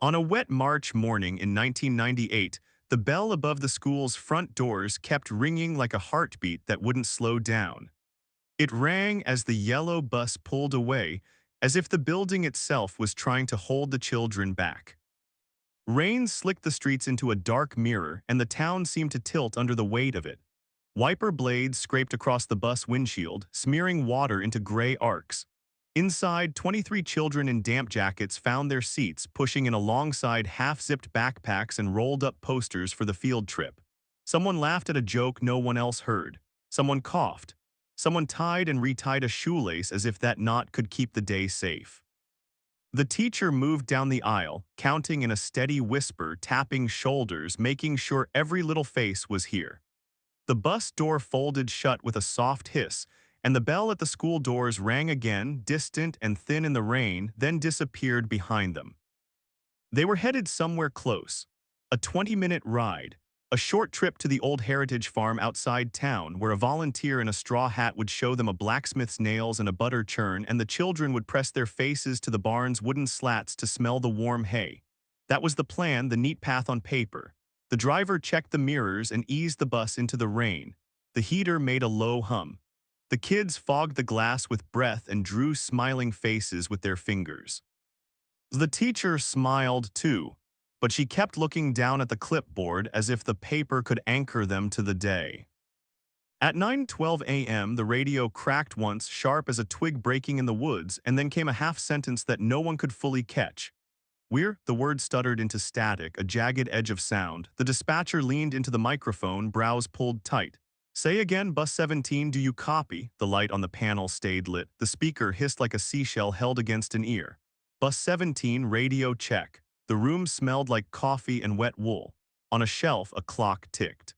On a wet March morning in 1998, the bell above the school's front doors kept ringing like a heartbeat that wouldn't slow down. It rang as the yellow bus pulled away, as if the building itself was trying to hold the children back. Rain slicked the streets into a dark mirror, and the town seemed to tilt under the weight of it. Wiper blades scraped across the bus windshield, smearing water into gray arcs. Inside, 23 children in damp jackets found their seats, pushing in alongside half-zipped backpacks and rolled-up posters for the field trip. Someone laughed at a joke no one else heard. Someone coughed. Someone tied and retied a shoelace as if that knot could keep the day safe. The teacher moved down the aisle, counting in a steady whisper, tapping shoulders, making sure every little face was here. The bus door folded shut with a soft hiss, and the bell at the school doors rang again, distant and thin in the rain, then disappeared behind them. They were headed somewhere close. A 20-minute ride. A short trip to the old heritage farm outside town where a volunteer in a straw hat would show them a blacksmith's nails and a butter churn, and the children would press their faces to the barn's wooden slats to smell the warm hay. That was the plan, the neat path on paper. The driver checked the mirrors and eased the bus into the rain. The heater made a low hum. The kids fogged the glass with breath and drew smiling faces with their fingers. The teacher smiled too, but she kept looking down at the clipboard as if the paper could anchor them to the day. At 9:12 a.m., the radio cracked once, sharp as a twig breaking in the woods, and then came a half-sentence that no one could fully catch. The word stuttered into static, a jagged edge of sound. The dispatcher leaned into the microphone, brows pulled tight. "Say again, bus 17, do you copy?" The light on the panel stayed lit. The speaker hissed like a seashell held against an ear. "Bus 17, radio check." The room smelled like coffee and wet wool. On a shelf, a clock ticked.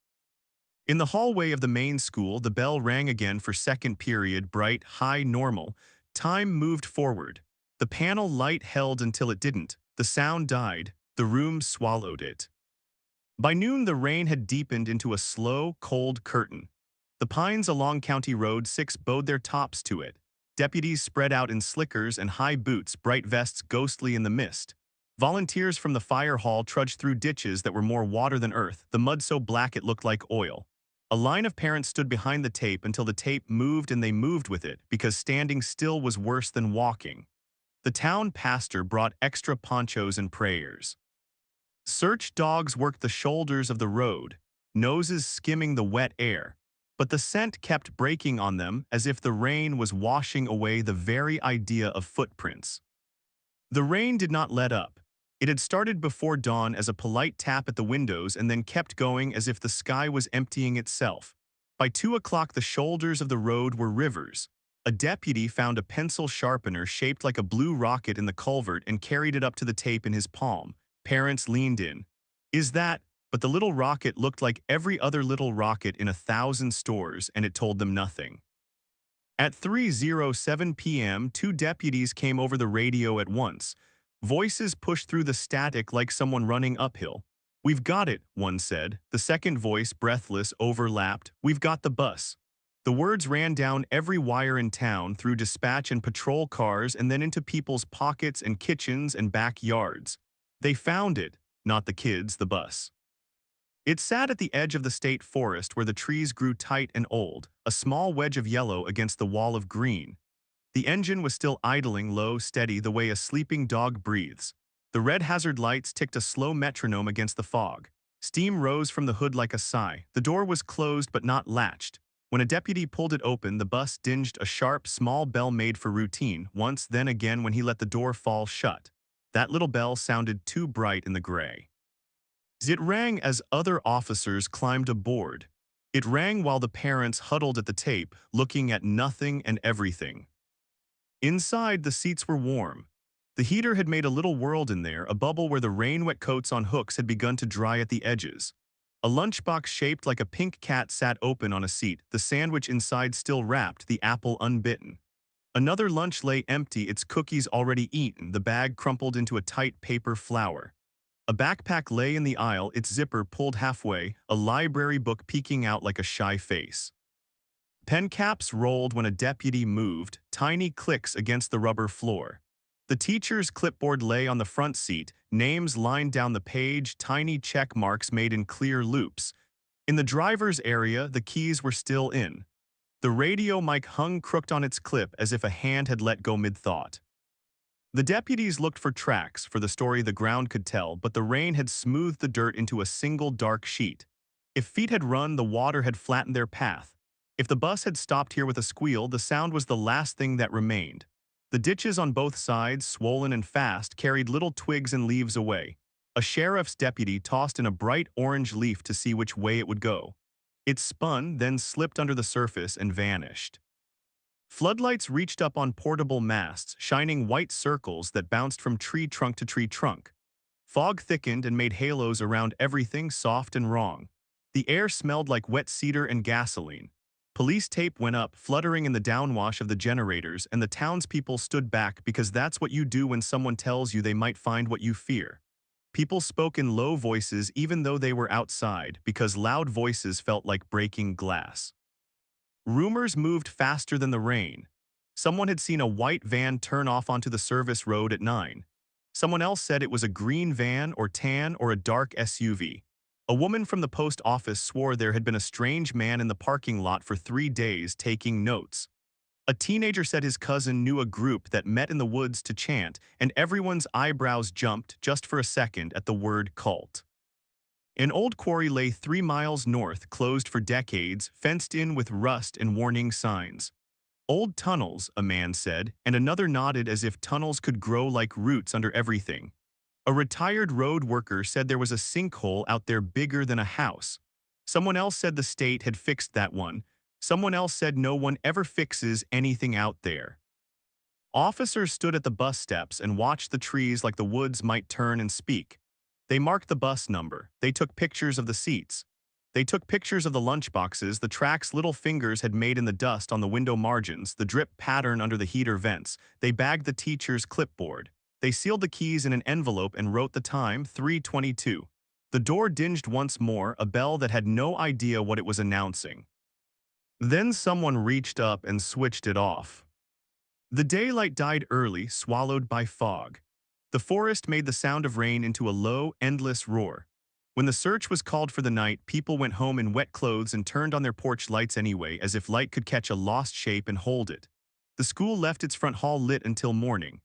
In the hallway of the main school, the bell rang again for second period, bright, high, normal. Time moved forward. The panel light held until it didn't. The sound died. The room swallowed it. By noon, the rain had deepened into a slow, cold curtain. The pines along County Road 6 bowed their tops to it. Deputies spread out in slickers and high boots, bright vests ghostly in the mist. Volunteers from the fire hall trudged through ditches that were more water than earth, the mud so black it looked like oil. A line of parents stood behind the tape until the tape moved, and they moved with it, because standing still was worse than walking. The town pastor brought extra ponchos and prayers. Search dogs worked the shoulders of the road, noses skimming the wet air, but the scent kept breaking on them as if the rain was washing away the very idea of footprints. The rain did not let up. It had started before dawn as a polite tap at the windows and then kept going as if the sky was emptying itself. By 2 o'clock, the shoulders of the road were rivers. A deputy found a pencil sharpener shaped like a blue rocket in the culvert and carried it up to the tape in his palm. Parents leaned in. "Is that?" But the little rocket looked like every other little rocket in 1,000 stores, and it told them nothing. At 3:07 p.m., 2 deputies came over the radio at once. Voices pushed through the static like someone running uphill. "We've got it," one said. The second voice, breathless, overlapped. "We've got the bus." The words ran down every wire in town, through dispatch and patrol cars, and then into people's pockets and kitchens and backyards. They found it, not the kids, the bus. It sat at the edge of the state forest where the trees grew tight and old, a small wedge of yellow against the wall of green. The engine was still idling low, steady, the way a sleeping dog breathes. The red hazard lights ticked a slow metronome against the fog. Steam rose from the hood like a sigh. The door was closed but not latched. When a deputy pulled it open, the bus dinged a sharp, small bell made for routine, once, then again when he let the door fall shut. That little bell sounded too bright in the gray. It rang as other officers climbed aboard. It rang while the parents huddled at the tape, looking at nothing and everything. Inside, the seats were warm. The heater had made a little world in there, a bubble where the rain-wet coats on hooks had begun to dry at the edges. A lunchbox shaped like a pink cat sat open on a seat, the sandwich inside still wrapped, the apple unbitten. Another lunch lay empty, its cookies already eaten, the bag crumpled into a tight paper flower. A backpack lay in the aisle, its zipper pulled halfway, a library book peeking out like a shy face. Pen caps rolled when a deputy moved, tiny clicks against the rubber floor. The teacher's clipboard lay on the front seat, names lined down the page, tiny check marks made in clear loops. In the driver's area, the keys were still in. The radio mic hung crooked on its clip as if a hand had let go mid-thought. The deputies looked for tracks for the story the ground could tell, but the rain had smoothed the dirt into a single dark sheet. If feet had run, the water had flattened their path. If the bus had stopped here with a squeal, the sound was the last thing that remained. The ditches on both sides, swollen and fast, carried little twigs and leaves away. A sheriff's deputy tossed in a bright orange leaf to see which way it would go. It spun, then slipped under the surface and vanished. Floodlights reached up on portable masts, shining white circles that bounced from tree trunk to tree trunk. Fog thickened and made halos around everything soft and wrong. The air smelled like wet cedar and gasoline. Police tape went up, fluttering in the downwash of the generators, and the townspeople stood back because that's what you do when someone tells you they might find what you fear. People spoke in low voices even though they were outside, because loud voices felt like breaking glass. Rumors moved faster than the rain. Someone had seen a white van turn off onto the service road at 9. Someone else said it was a green van or tan or a dark SUV. A woman from the post office swore there had been a strange man in the parking lot for 3 days taking notes. A teenager said his cousin knew a group that met in the woods to chant, and everyone's eyebrows jumped just for a second at the word cult. An old quarry lay 3 miles north, closed for decades, fenced in with rust and warning signs. Old tunnels, a man said, and another nodded as if tunnels could grow like roots under everything. A retired road worker said there was a sinkhole out there bigger than a house. Someone else said the state had fixed that one. Someone else said no one ever fixes anything out there. Officers stood at the bus steps and watched the trees like the woods might turn and speak. They marked the bus number. They took pictures of the seats. They took pictures of the lunchboxes the tracks little fingers had made in the dust on the window margins, the drip pattern under the heater vents. They bagged the teacher's clipboard. They sealed the keys in an envelope and wrote the time, 3:22. The door dinged once more, a bell that had no idea what it was announcing. Then someone reached up and switched it off. The daylight died early, swallowed by fog. The forest made the sound of rain into a low, endless roar. When the search was called for the night, people went home in wet clothes and turned on their porch lights anyway, as if light could catch a lost shape and hold it. The school left its front hall lit until morning.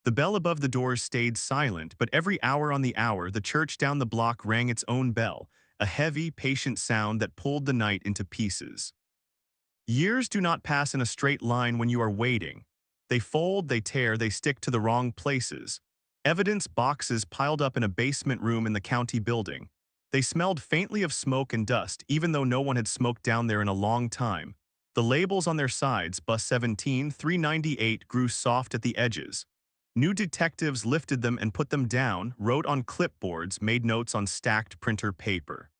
The bell above the doors stayed silent, but every hour on the hour, the church down the block rang its own bell, a heavy, patient sound that pulled the night into pieces. Years do not pass in a straight line when you are waiting. They fold, they tear, they stick to the wrong places. Evidence boxes piled up in a basement room in the county building. They smelled faintly of smoke and dust, even though no one had smoked down there in a long time. The labels on their sides, Bus 17, 398, grew soft at the edges. New detectives lifted them and put them down, wrote on clipboards, made notes on stacked printer paper.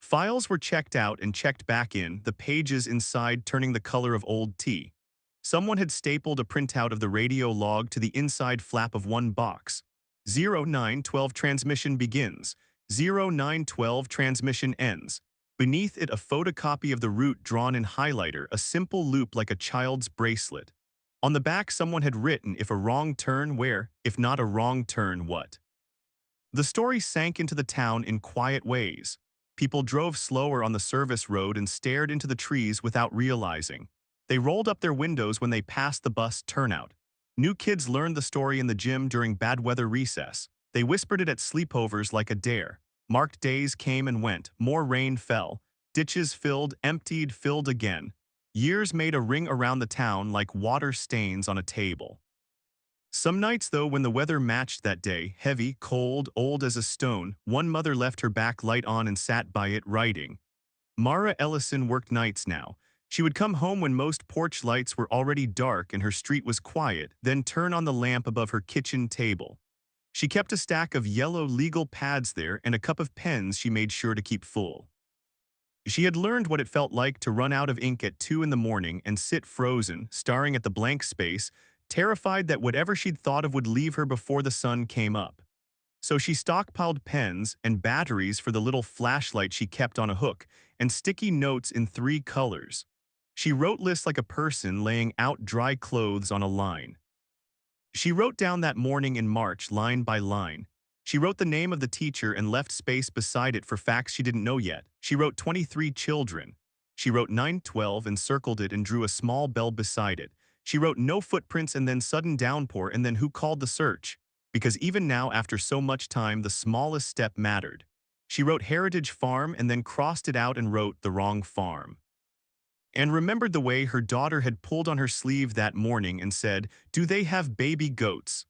Files were checked out and checked back in, the pages inside turning the color of old tea. Someone had stapled a printout of the radio log to the inside flap of one box. 0912 transmission begins. 0912 transmission ends. Beneath it, a photocopy of the route drawn in highlighter, a simple loop like a child's bracelet. On the back, someone had written, if a wrong turn, where? If not a wrong turn, what? The story sank into the town in quiet ways. People drove slower on the service road and stared into the trees without realizing. They rolled up their windows when they passed the bus turnout. New kids learned the story in the gym during bad weather recess. They whispered it at sleepovers like a dare. Marked days came and went. More rain fell. Ditches filled, emptied, filled again. Years made a ring around the town like water stains on a table. Some nights, though, when the weather matched that day, heavy, cold, old as a stone, one mother left her back light on and sat by it writing. Mara Ellison worked nights now. She would come home when most porch lights were already dark and her street was quiet, then turn on the lamp above her kitchen table. She kept a stack of yellow legal pads there and a cup of pens she made sure to keep full. She had learned what it felt like to run out of ink at 2 in the morning and sit frozen, staring at the blank space, terrified that whatever she'd thought of would leave her before the sun came up. So she stockpiled pens and batteries for the little flashlight she kept on a hook, and sticky notes in 3 colors. She wrote lists like a person laying out dry clothes on a line. She wrote down that morning in March, line by line. She wrote the name of the teacher and left space beside it for facts she didn't know yet. She wrote 23 children. She wrote 912 and circled it and drew a small bell beside it. She wrote no footprints and then sudden downpour and then who called the search? Because even now, after so much time, the smallest step mattered. She wrote Heritage Farm and then crossed it out and wrote the wrong farm. And remembered the way her daughter had pulled on her sleeve that morning and said, "Do they have baby goats?"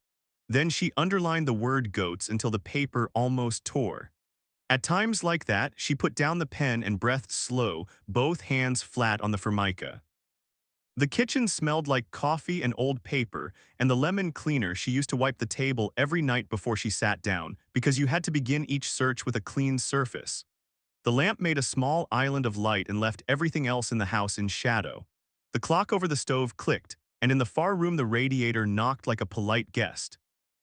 Then she underlined the word goats until the paper almost tore. At times like that, she put down the pen and breathed slow, both hands flat on the formica. The kitchen smelled like coffee and old paper, and the lemon cleaner she used to wipe the table every night before she sat down, because you had to begin each search with a clean surface. The lamp made a small island of light and left everything else in the house in shadow. The clock over the stove clicked, and in the far room the radiator knocked like a polite guest.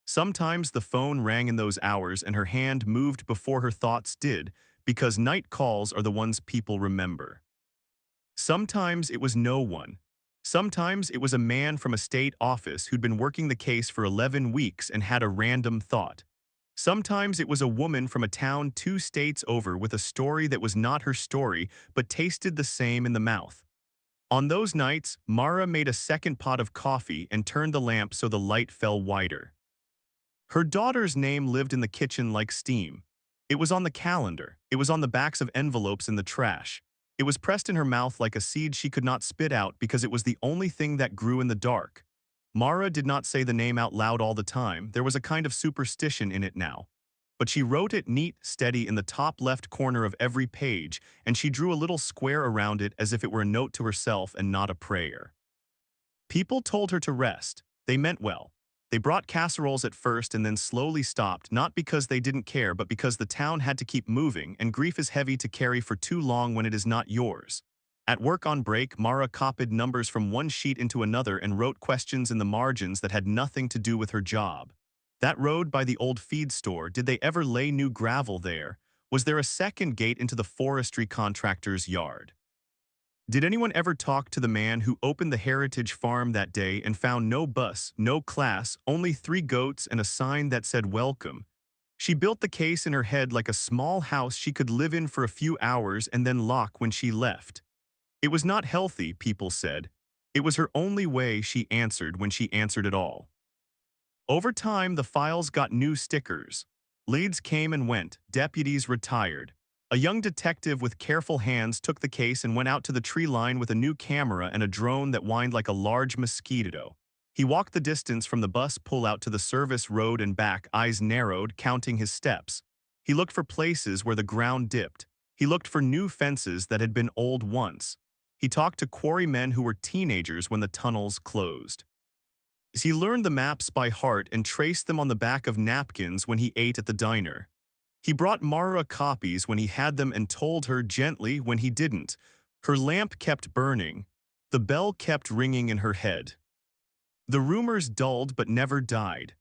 Sometimes the phone rang in those hours and her hand moved before her thoughts did, because night calls are the ones people remember. Sometimes it was no one. Sometimes it was a man from a state office who'd been working the case for 11 weeks and had a random thought. Sometimes it was a woman from a town 2 states over with a story that was not her story but tasted the same in the mouth. On those nights, Mara made a second pot of coffee and turned the lamp so the light fell wider. Her daughter's name lived in the kitchen like steam. It was on the calendar. It was on the backs of envelopes in the trash. It was pressed in her mouth like a seed she could not spit out because it was the only thing that grew in the dark. Mara did not say the name out loud all the time. There was a kind of superstition in it now. But she wrote it neat, steady in the top left corner of every page, and she drew a little square around it as if it were a note to herself and not a prayer. People told her to rest. They meant well. They brought casseroles at first and then slowly stopped, not because they didn't care, but because the town had to keep moving, and grief is heavy to carry for too long when it is not yours. At work on break, Mara copied numbers from one sheet into another and wrote questions in the margins that had nothing to do with her job. That road by the old feed store, did they ever lay new gravel there? Was there a second gate into the forestry contractor's yard? Did anyone ever talk to the man who opened the Heritage Farm that day and found no bus, no class, only 3 goats and a sign that said welcome? She built the case in her head like a small house she could live in for a few hours and then lock when she left. It was not healthy, people said. It was her only way, she answered when she answered at all. Over time, the files got new stickers. Leads came and went, deputies retired. A young detective with careful hands took the case and went out to the tree line with a new camera and a drone that whined like a large mosquito. He walked the distance from the bus pull-out to the service road and back, eyes narrowed, counting his steps. He looked for places where the ground dipped. He looked for new fences that had been old once. He talked to quarrymen who were teenagers when the tunnels closed. He learned the maps by heart and traced them on the back of napkins when he ate at the diner. He brought Mara copies when he had them and told her gently when he didn't. Her lamp kept burning. The bell kept ringing in her head. The rumors dulled but never died.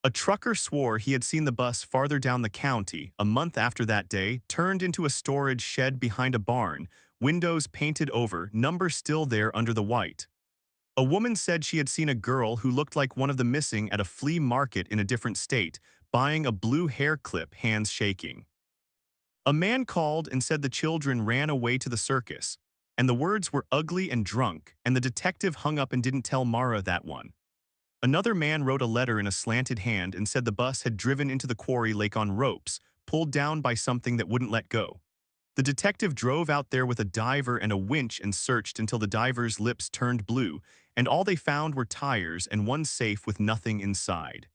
A trucker swore he had seen the bus farther down the county, a month after that day, turned into a storage shed behind a barn, windows painted over, number still there under the white. A woman said she had seen a girl who looked like one of the missing at a flea market in a different state, buying a blue hair clip, hands shaking. A man called and said the children ran away to the circus, and the words were ugly and drunk, and the detective hung up and didn't tell Mara that one. Another man wrote a letter in a slanted hand and said the bus had driven into the quarry lake on ropes, pulled down by something that wouldn't let go. The detective drove out there with a diver and a winch and searched until the diver's lips turned blue, and all they found were tires and one safe with nothing inside.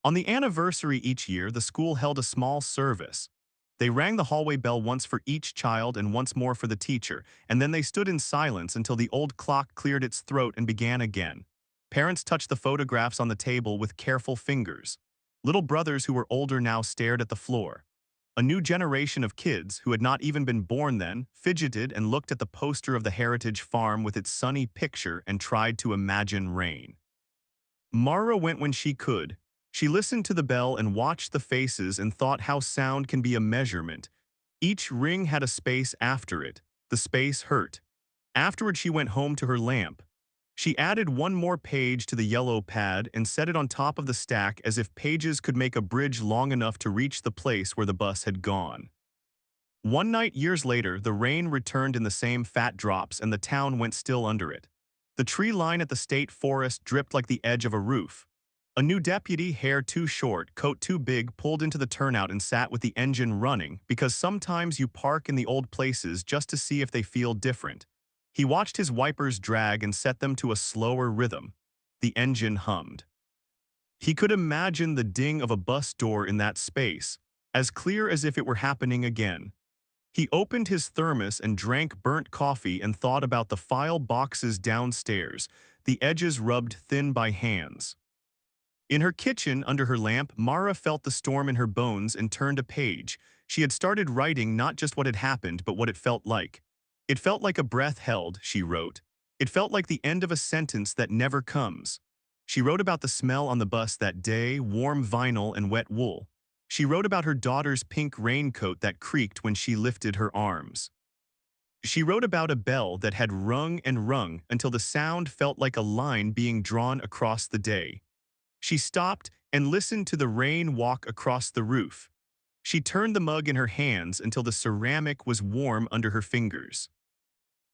On the anniversary each year, the school held a small service. They rang the hallway bell once for each child and once more for the teacher, and then they stood in silence until the old clock cleared its throat and began again. Parents touched the photographs on the table with careful fingers. Little brothers who were older now stared at the floor. A new generation of kids, who had not even been born then, fidgeted and looked at the poster of the Heritage Farm with its sunny picture and tried to imagine rain. Mara went when she could. She listened to the bell and watched the faces and thought how sound can be a measurement. Each ring had a space after it. The space hurt. Afterward she went home to her lamp. She added one more page to the yellow pad and set it on top of the stack as if pages could make a bridge long enough to reach the place where the bus had gone. One night years later, the rain returned in the same fat drops and the town went still under it. The tree line at the state forest dripped like the edge of a roof. A new deputy, hair too short, coat too big, pulled into the turnout and sat with the engine running because sometimes you park in the old places just to see if they feel different. He watched his wipers drag and set them to a slower rhythm. The engine hummed. He could imagine the ding of a bus door in that space, as clear as if it were happening again. He opened his thermos and drank burnt coffee and thought about the file boxes downstairs, the edges rubbed thin by hands. In her kitchen, under her lamp, Mara felt the storm in her bones and turned a page. She had started writing not just what had happened, but what it felt like. It felt like a breath held, she wrote. It felt like the end of a sentence that never comes. She wrote about the smell on the bus that day, warm vinyl and wet wool. She wrote about her daughter's pink raincoat that creaked when she lifted her arms. She wrote about a bell that had rung and rung until the sound felt like a line being drawn across the day. She stopped and listened to the rain walk across the roof. She turned the mug in her hands until the ceramic was warm under her fingers.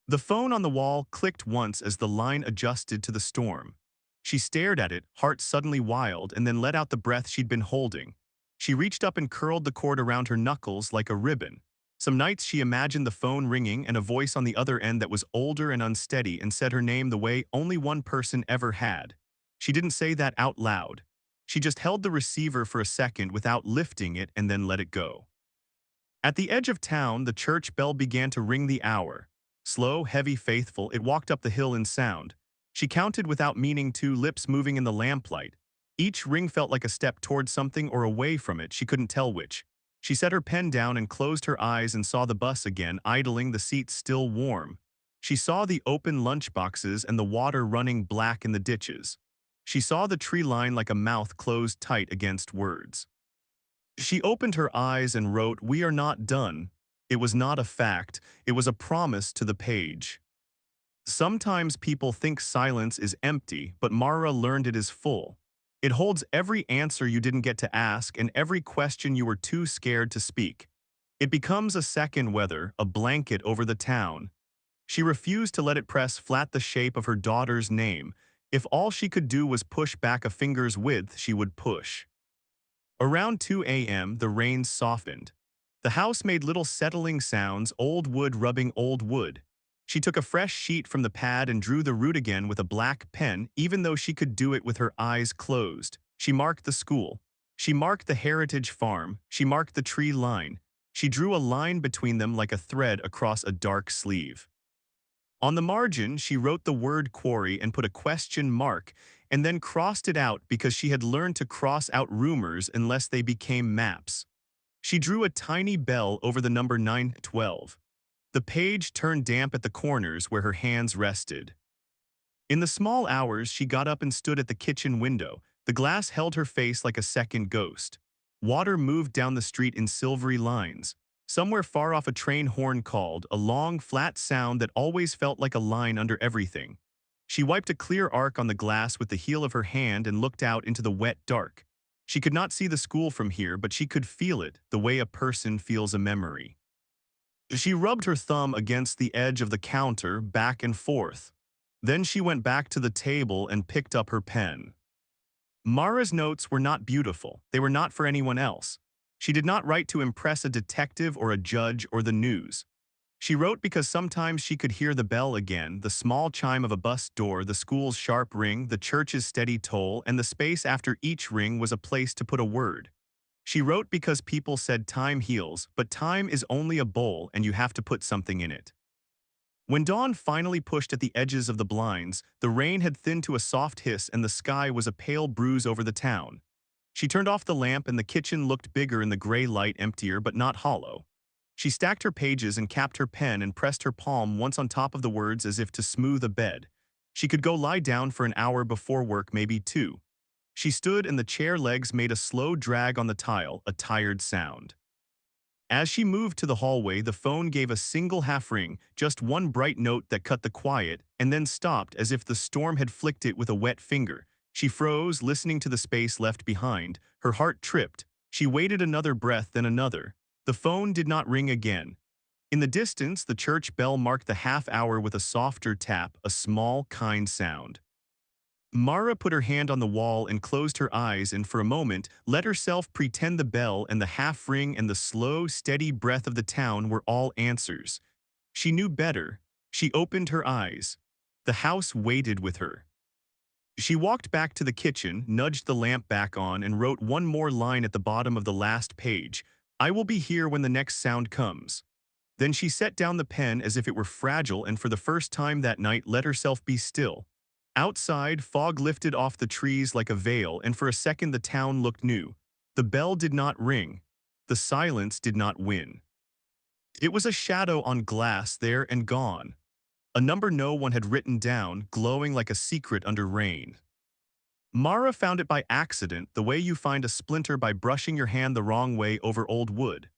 The phone on the wall clicked once as the line adjusted to the storm. She stared at it, heart suddenly wild, and then let out the breath she'd been holding. She reached up and curled the cord around her knuckles like a ribbon. Some nights she imagined the phone ringing and a voice on the other end that was older and unsteady and said her name the way only one person ever had. She didn't say that out loud. She just held the receiver for a second without lifting it and then let it go. At the edge of town, the church bell began to ring the hour. Slow, heavy, faithful, it walked up the hill in sound. She counted without meaning to, lips moving in the lamplight. Each ring felt like a step toward something or away from it, she couldn't tell which. She set her pen down and closed her eyes and saw the bus again, idling, the seats still warm. She saw the open lunchboxes and the water running black in the ditches. She saw the tree line like a mouth closed tight against words. She opened her eyes and wrote, "We are not done." It was not a fact, it was a promise to the page. Sometimes people think silence is empty, but Mara learned it is full. It holds every answer you didn't get to ask and every question you were too scared to speak. It becomes a second weather, a blanket over the town. She refused to let it press flat the shape of her daughter's name. If all she could do was push back a finger's width, she would push. Around 2 a.m., the rain softened. The house made little settling sounds, old wood rubbing old wood. She took a fresh sheet from the pad and drew the route again with a black pen, even though she could do it with her eyes closed. She marked the school. She marked the heritage farm. She marked the tree line. She drew a line between them like a thread across a dark sleeve. On the margin, she wrote the word quarry and put a question mark, and then crossed it out because she had learned to cross out rumors unless they became maps. She drew a tiny bell over the number 912. The page turned damp at the corners where her hands rested. In the small hours, she got up and stood at the kitchen window. The glass held her face like a second ghost. Water moved down the street in silvery lines. Somewhere far off, a train horn called, a long, flat sound that always felt like a line under everything. She wiped a clear arc on the glass with the heel of her hand and looked out into the wet dark. She could not see the school from here, but she could feel it, the way a person feels a memory. She rubbed her thumb against the edge of the counter, back and forth. Then she went back to the table and picked up her pen. Mara's notes were not beautiful. They were not for anyone else. She did not write to impress a detective or a judge or the news. She wrote because sometimes she could hear the bell again, the small chime of a bus door, the school's sharp ring, the church's steady toll, and the space after each ring was a place to put a word. She wrote because people said time heals, but time is only a bowl and you have to put something in it. When dawn finally pushed at the edges of the blinds, the rain had thinned to a soft hiss and the sky was a pale bruise over the town. She turned off the lamp and the kitchen looked bigger in the gray light, emptier but not hollow. She stacked her pages and capped her pen and pressed her palm once on top of the words as if to smooth a bed. She could go lie down for an hour before work, maybe two. She stood and the chair legs made a slow drag on the tile, a tired sound. As she moved to the hallway, the phone gave a single half ring, just one bright note that cut the quiet, and then stopped as if the storm had flicked it with a wet finger. She froze, listening to the space left behind. Her heart tripped. She waited another breath, then another. The phone did not ring again. In the distance, the church bell marked the half hour with a softer tap, a small, kind sound. Mara put her hand on the wall and closed her eyes and for a moment let herself pretend the bell and the half ring and the slow, steady breath of the town were all answers. She knew better. She opened her eyes. The house waited with her. She walked back to the kitchen, nudged the lamp back on, and wrote one more line at the bottom of the last page. I will be here when the next sound comes. Then she set down the pen as if it were fragile and for the first time that night let herself be still. Outside, fog lifted off the trees like a veil, and for a second the town looked new. The bell did not ring. The silence did not win. It was a shadow on glass there and gone. A number no one had written down, glowing like a secret under rain. Mara found it by accident, the way you find a splinter by brushing your hand the wrong way over old wood.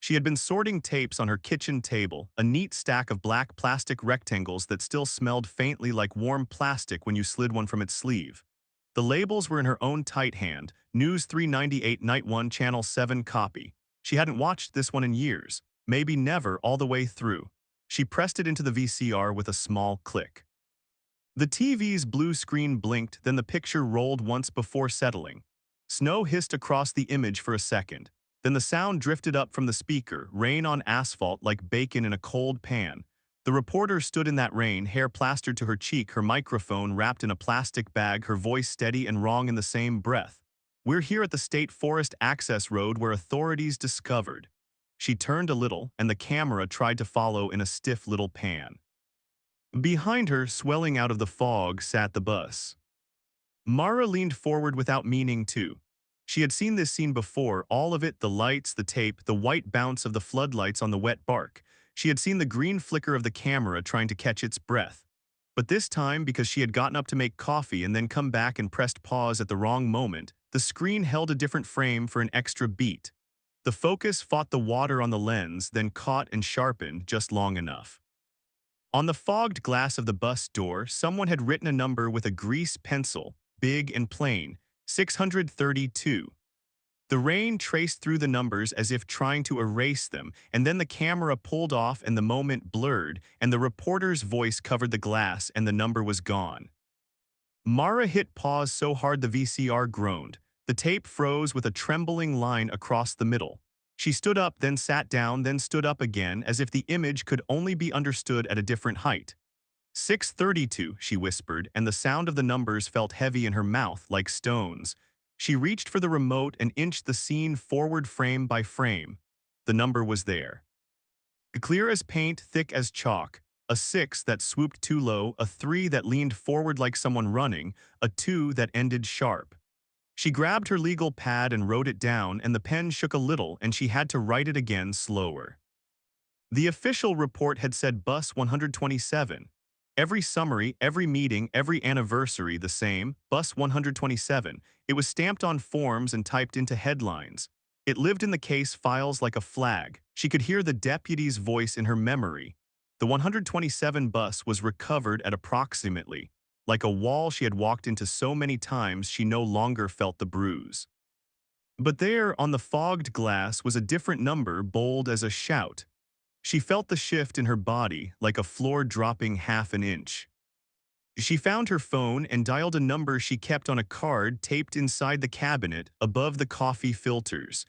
She had been sorting tapes on her kitchen table, a neat stack of black plastic rectangles that still smelled faintly like warm plastic when you slid one from its sleeve. The labels were in her own tight hand, News 398 Night 1 Channel 7 copy. She hadn't watched this one in years, maybe never all the way through. She pressed it into the VCR with a small click. The TV's blue screen blinked, then the picture rolled once before settling. Snow hissed across the image for a second. Then the sound drifted up from the speaker, rain on asphalt like bacon in a cold pan. The reporter stood in that rain, hair plastered to her cheek, her microphone wrapped in a plastic bag, her voice steady and wrong in the same breath. We're here at the State Forest Access Road where authorities discovered. She turned a little, and the camera tried to follow in a stiff little pan. Behind her, swelling out of the fog, sat the bus. Mara leaned forward without meaning to. She had seen this scene before, all of it, the lights, the tape, the white bounce of the floodlights on the wet bark. She had seen the green flicker of the camera trying to catch its breath. But this time, because she had gotten up to make coffee and then come back and pressed pause at the wrong moment, the screen held a different frame for an extra beat. The focus fought the water on the lens, then caught and sharpened just long enough. On the fogged glass of the bus door, someone had written a number with a grease pencil, big and plain, 632. The rain traced through the numbers as if trying to erase them, and then the camera pulled off and the moment blurred, and the reporter's voice covered the glass and the number was gone. Mara hit pause so hard the VCR groaned. The tape froze with a trembling line across the middle. She stood up, then sat down, then stood up again, as if the image could only be understood at a different height. 632, she whispered, and the sound of the numbers felt heavy in her mouth like stones. She reached for the remote and inched the scene forward frame by frame. The number was there. Clear as paint, thick as chalk. A 6 that swooped too low, a 3 that leaned forward like someone running, a 2 that ended sharp. She grabbed her legal pad and wrote it down, and the pen shook a little, and she had to write it again slower. The official report had said Bus 127. Every summary, every meeting, every anniversary the same, Bus 127. It was stamped on forms and typed into headlines. It lived in the case files like a flag. She could hear the deputy's voice in her memory. The 127 bus was recovered at approximately. Like a wall she had walked into so many times she no longer felt the bruise. But there, on the fogged glass, was a different number, bold as a shout. She felt the shift in her body, like a floor dropping half an inch. She found her phone and dialed a number she kept on a card taped inside the cabinet above the coffee filters.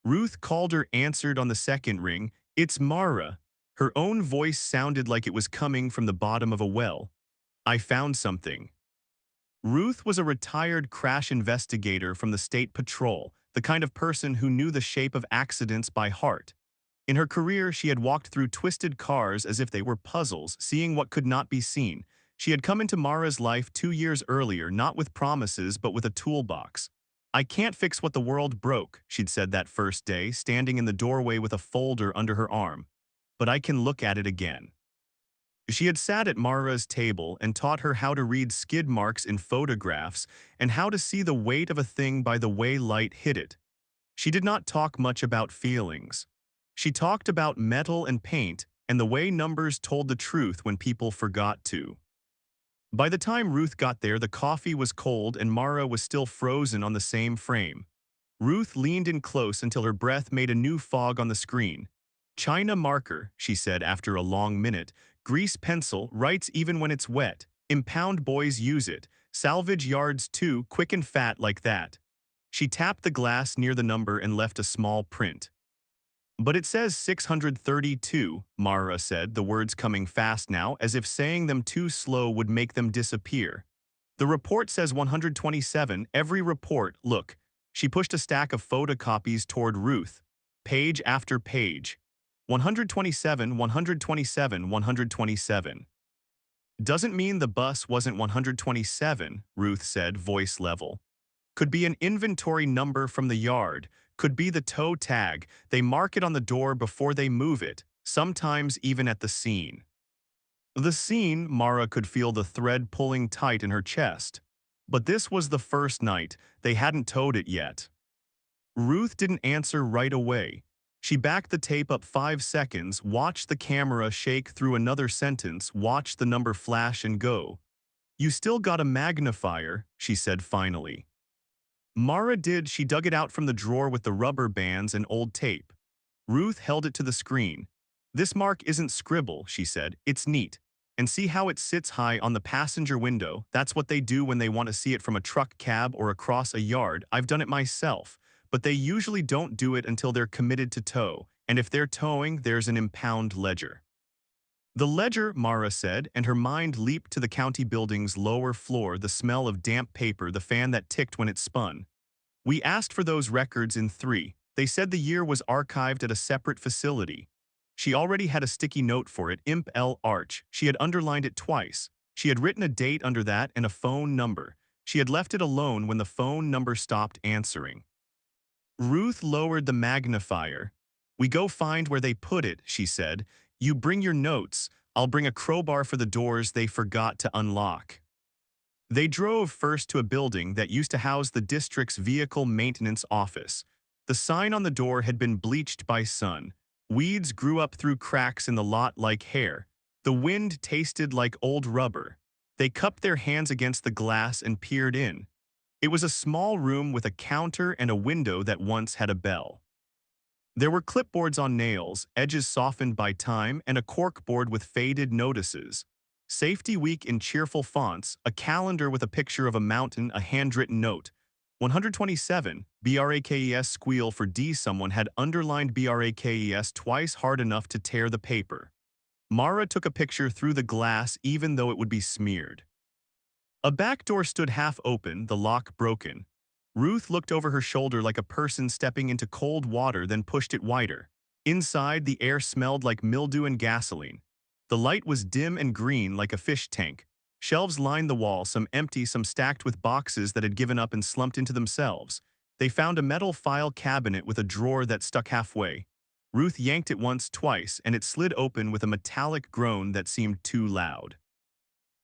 Ruth Calder answered on the second ring. It's Mara. Her own voice sounded like it was coming from the bottom of a well. I found something. Ruth was a retired crash investigator from the State Patrol, the kind of person who knew the shape of accidents by heart. In her career, she had walked through twisted cars as if they were puzzles, seeing what could not be seen. She had come into Mara's life 2 years earlier, not with promises, but with a toolbox. I can't fix what the world broke, she'd said that first day, standing in the doorway with a folder under her arm. But I can look at it again. She had sat at Mara's table and taught her how to read skid marks in photographs and how to see the weight of a thing by the way light hit it. She did not talk much about feelings. She talked about metal and paint and the way numbers told the truth when people forgot to. By the time Ruth got there, the coffee was cold and Mara was still frozen on the same frame. Ruth leaned in close until her breath made a new fog on the screen. China marker, she said after a long minute. Grease pencil, writes even when it's wet. Impound boys use it. Salvage yards too, quick and fat like that. She tapped the glass near the number and left a small print. But it says 632, Mara said, the words coming fast now, as if saying them too slow would make them disappear. The report says 127, every report, look. She pushed a stack of photocopies toward Ruth. Page after page. 127, 127, 127. Doesn't mean the bus wasn't 127, Ruth said, voice level. Could be an inventory number from the yard. Could be the tow tag. They mark it on the door before they move it, sometimes even at the scene. The scene, Mara could feel the thread pulling tight in her chest. But this was the first night. They hadn't towed it yet. Ruth didn't answer right away. She backed the tape up 5 seconds, watched the camera shake through another sentence, watched the number flash and go. You still got a magnifier, she said finally. Mara did. She dug it out from the drawer with the rubber bands and old tape. Ruth held it to the screen. This mark isn't scribble, she said. It's neat. And see how it sits high on the passenger window? That's what they do when they want to see it from a truck cab or across a yard. I've done it myself. But they usually don't do it until they're committed to tow. And if they're towing, there's an impound ledger. The ledger, Mara said, and her mind leaped to the county building's lower floor, the smell of damp paper, the fan that ticked when it spun. We asked for those records in 3. They said the year was archived at a separate facility. She already had a sticky note for it, Imp L Arch. She had underlined it twice. She had written a date under that and a phone number. She had left it alone when the phone number stopped answering. Ruth lowered the magnifier. We go find where they put it, she said. You bring your notes. I'll bring a crowbar for the doors they forgot to unlock. They drove first to a building that used to house the district's vehicle maintenance office. The sign on the door had been bleached by sun. Weeds grew up through cracks in the lot like hair. The wind tasted like old rubber. They cupped their hands against the glass and peered in. It was a small room with a counter and a window that once had a bell. There were clipboards on nails, edges softened by time, and a corkboard with faded notices. Safety Week in cheerful fonts, a calendar with a picture of a mountain, a handwritten note. 127, BRAKES squeal for D. Someone had underlined BRAKES twice hard enough to tear the paper. Mara took a picture through the glass even though it would be smeared. A back door stood half open, the lock broken. Ruth looked over her shoulder like a person stepping into cold water, then pushed it wider. Inside, the air smelled like mildew and gasoline. The light was dim and green like a fish tank. Shelves lined the wall, some empty, some stacked with boxes that had given up and slumped into themselves. They found a metal file cabinet with a drawer that stuck halfway. Ruth yanked it once, twice, and it slid open with a metallic groan that seemed too loud.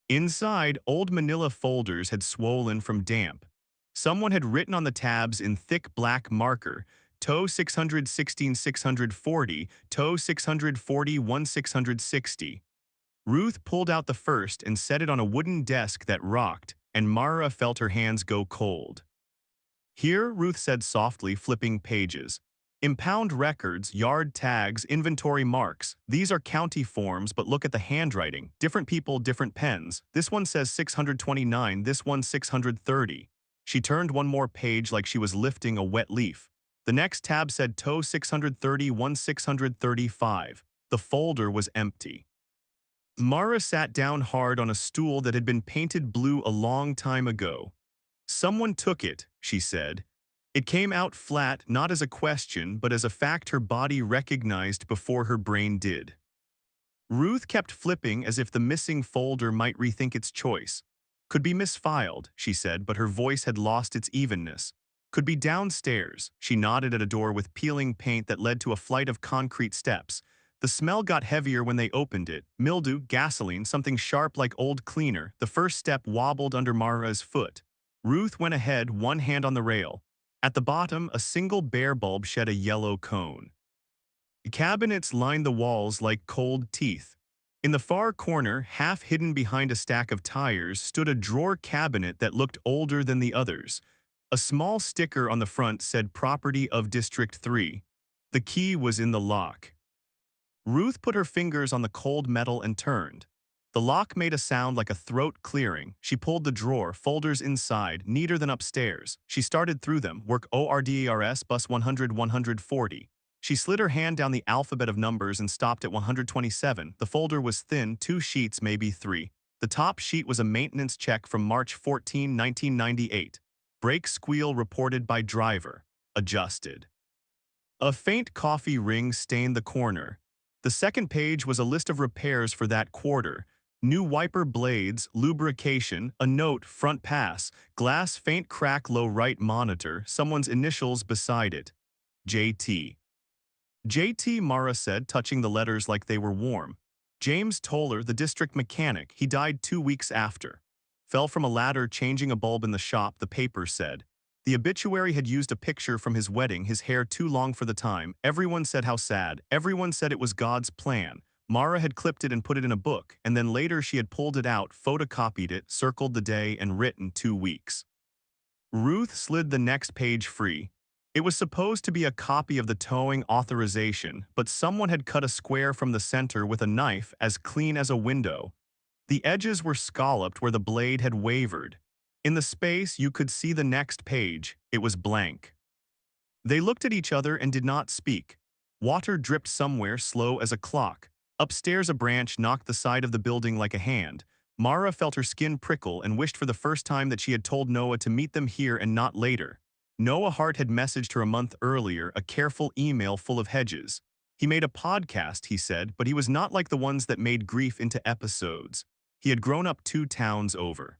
Inside, old manila folders had swollen from damp. Someone had written on the tabs in thick black marker, tow 616 640, tow 640 1660. Ruth pulled out the first and set it on a wooden desk that rocked, and Mara felt her hands go cold. Here, Ruth said softly, flipping pages. Impound records, yard tags, inventory marks. These are county forms, but look at the handwriting. Different people, different pens. This one says 629, this one 630. She turned one more page like she was lifting a wet leaf. The next tab said tow 630 1635. The folder was empty. Mara sat down hard on a stool that had been painted blue a long time ago. Someone took it, she said. It came out flat, not as a question, but as a fact her body recognized before her brain did. Ruth kept flipping as if the missing folder might rethink its choice. Could be misfiled, she said, but her voice had lost its evenness. Could be downstairs. She nodded at a door with peeling paint that led to a flight of concrete steps. The smell got heavier when they opened it. Mildew, gasoline, something sharp like old cleaner. The first step wobbled under Mara's foot. Ruth went ahead, one hand on the rail. At the bottom, a single bare bulb shed a yellow cone. Cabinets lined the walls like cold teeth. In the far corner, half hidden behind a stack of tires, stood a drawer cabinet that looked older than the others. A small sticker on the front said "Property of District 3." The key was in the lock. Ruth put her fingers on the cold metal and turned. The lock made a sound like a throat clearing. She pulled the drawer, folders inside, neater than upstairs. She started through them, work orders, bus 100, 140. She slid her hand down the alphabet of numbers and stopped at 127. The folder was thin, 2 sheets, maybe 3. The top sheet was a maintenance check from March 14, 1998. Brake squeal reported by driver. Adjusted. A faint coffee ring stained the corner. The second page was a list of repairs for that quarter. New wiper blades, lubrication, a note, front pass, glass faint crack, low right monitor, someone's initials beside it. JT. JT, Mara said, touching the letters like they were warm. James Toller, the district mechanic, he died 2 weeks after. Fell from a ladder changing a bulb in the shop, the paper said. The obituary had used a picture from his wedding, his hair too long for the time. Everyone said how sad. Everyone said it was God's plan. Mara had clipped it and put it in a book, and then later she had pulled it out, photocopied it, circled the day, and written 2 weeks. Ruth slid the next page free. It was supposed to be a copy of the towing authorization, but someone had cut a square from the center with a knife as clean as a window. The edges were scalloped where the blade had wavered. In the space, you could see the next page. It was blank. They looked at each other and did not speak. Water dripped somewhere, slow as a clock. Upstairs, a branch knocked the side of the building like a hand. Mara felt her skin prickle and wished for the first time that she had told Noah to meet them here and not later. Noah Hart had messaged her a month earlier, a careful email full of hedges. He made a podcast, he said, but he was not like the ones that made grief into episodes. He had grown up 2 towns over.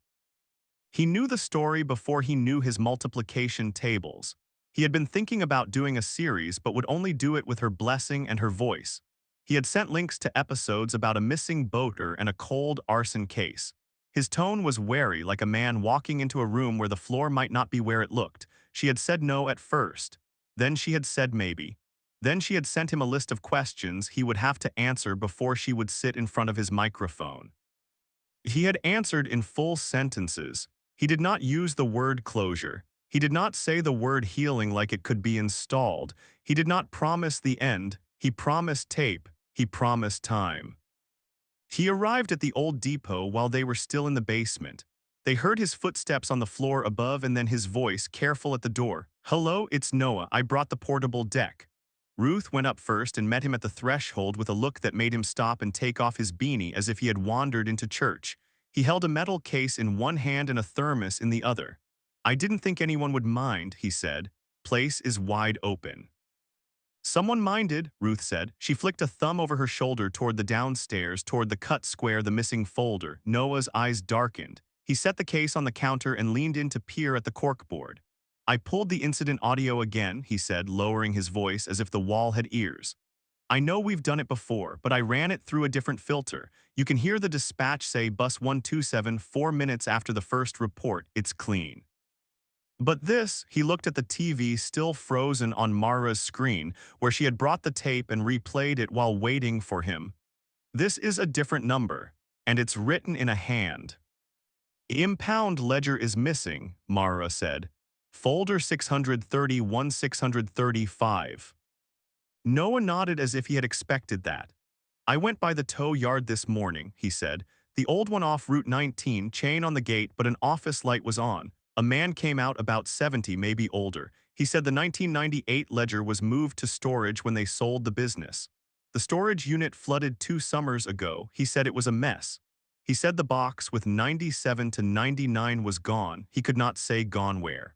He knew the story before he knew his multiplication tables. He had been thinking about doing a series but would only do it with her blessing and her voice. He had sent links to episodes about a missing boater and a cold arson case. His tone was wary, like a man walking into a room where the floor might not be where it looked. She had said no at first. Then she had said maybe. Then she had sent him a list of questions he would have to answer before she would sit in front of his microphone. He had answered in full sentences. He did not use the word closure. He did not say the word healing like it could be installed. He did not promise the end. He promised tape. He promised time. He arrived at the old depot while they were still in the basement. They heard his footsteps on the floor above and then his voice, careful, at the door. "Hello, it's Noah. I brought the portable deck." Ruth went up first and met him at the threshold with a look that made him stop and take off his beanie as if he had wandered into church. He held a metal case in one hand and a thermos in the other. "I didn't think anyone would mind," he said. "Place is wide open." "Someone minded," Ruth said. She flicked a thumb over her shoulder toward the downstairs, toward the cut square, the missing folder. Noah's eyes darkened. He set the case on the counter and leaned in to peer at the corkboard. "I pulled the incident audio again," he said, lowering his voice as if the wall had ears. "I know we've done it before, but I ran it through a different filter. You can hear the dispatch say bus 127 4 minutes after the first report. It's clean. But this," he looked at the TV still frozen on Mara's screen, where she had brought the tape and replayed it while waiting for him. "This is a different number, and it's written in a hand." "Impound ledger is missing," Mara said. "Folder 631, 635. Noah nodded as if he had expected that. "I went by the tow yard this morning," he said. "The old one off Route 19, chain on the gate, but an office light was on. A man came out about 70, maybe older. He said the 1998 ledger was moved to storage when they sold the business. The storage unit flooded 2 summers ago. He said it was a mess. He said the box with 97 to 99 was gone. He could not say gone where."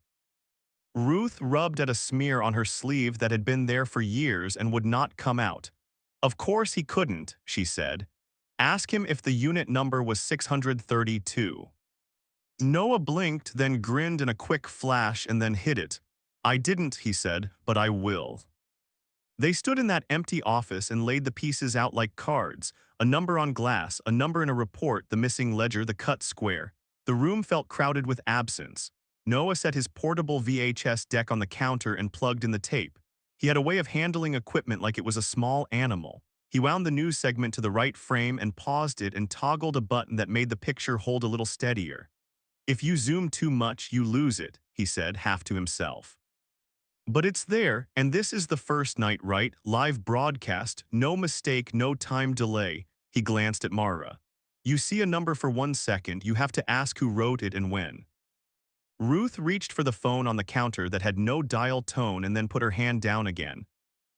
Ruth rubbed at a smear on her sleeve that had been there for years and would not come out. "Of course he couldn't," she said. "Ask him if the unit number was 632. Noah blinked, then grinned in a quick flash and then hid it. "I didn't," he said, "but I will." They stood in that empty office and laid the pieces out like cards, a number on glass, a number in a report, the missing ledger, the cut square. The room felt crowded with absence. Noah set his portable VHS deck on the counter and plugged in the tape. He had a way of handling equipment like it was a small animal. He wound the news segment to the right frame and paused it and toggled a button that made the picture hold a little steadier. "If you zoom too much, you lose it," he said, half to himself. "But it's there, and this is the first night, right? Live broadcast, no mistake, no time delay." He glanced at Mara. "You see a number for 1 second, you have to ask who wrote it and when." Ruth reached for the phone on the counter that had no dial tone and then put her hand down again.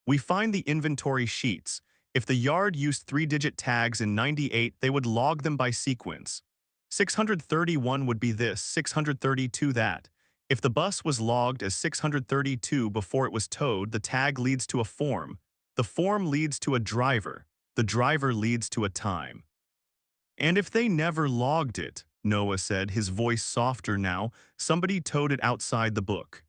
"We find the inventory sheets. If the yard used 3-digit tags in '98, they would log them by sequence. 631 would be this, 632 that. If the bus was logged as 632 before it was towed, the tag leads to a form. The form leads to a driver. The driver leads to a time." "And if they never logged it," Noah said, his voice softer now, "somebody towed it outside the book."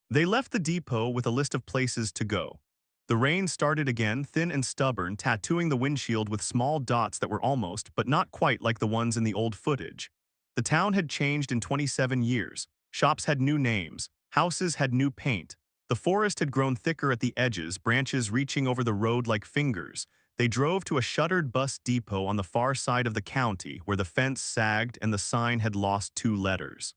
They left the depot with a list of places to go. The rain started again, thin and stubborn, tattooing the windshield with small dots that were almost, but not quite like the ones in the old footage. The town had changed in 27 years. Shops had new names. Houses had new paint. The forest had grown thicker at the edges, branches reaching over the road like fingers. They drove to a shuttered bus depot on the far side of the county where the fence sagged and the sign had lost 2 letters.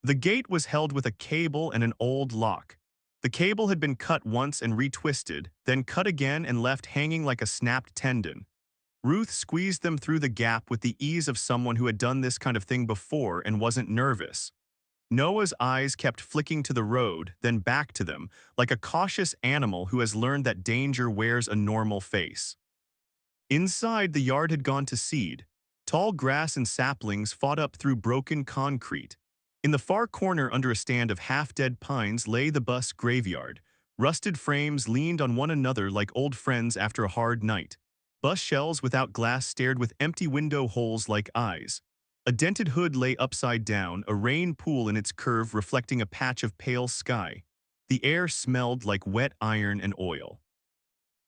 The gate was held with a cable and an old lock. The cable had been cut once and retwisted, then cut again and left hanging like a snapped tendon. Ruth squeezed them through the gap with the ease of someone who had done this kind of thing before and wasn't nervous. Noah's eyes kept flicking to the road, then back to them, like a cautious animal who has learned that danger wears a normal face. Inside, the yard had gone to seed. Tall grass and saplings fought up through broken concrete. In the far corner under a stand of half-dead pines lay the bus graveyard. Rusted frames leaned on one another like old friends after a hard night. Bus shells without glass stared with empty window holes like eyes. A dented hood lay upside down, a rain pool in its curve reflecting a patch of pale sky. The air smelled like wet iron and oil.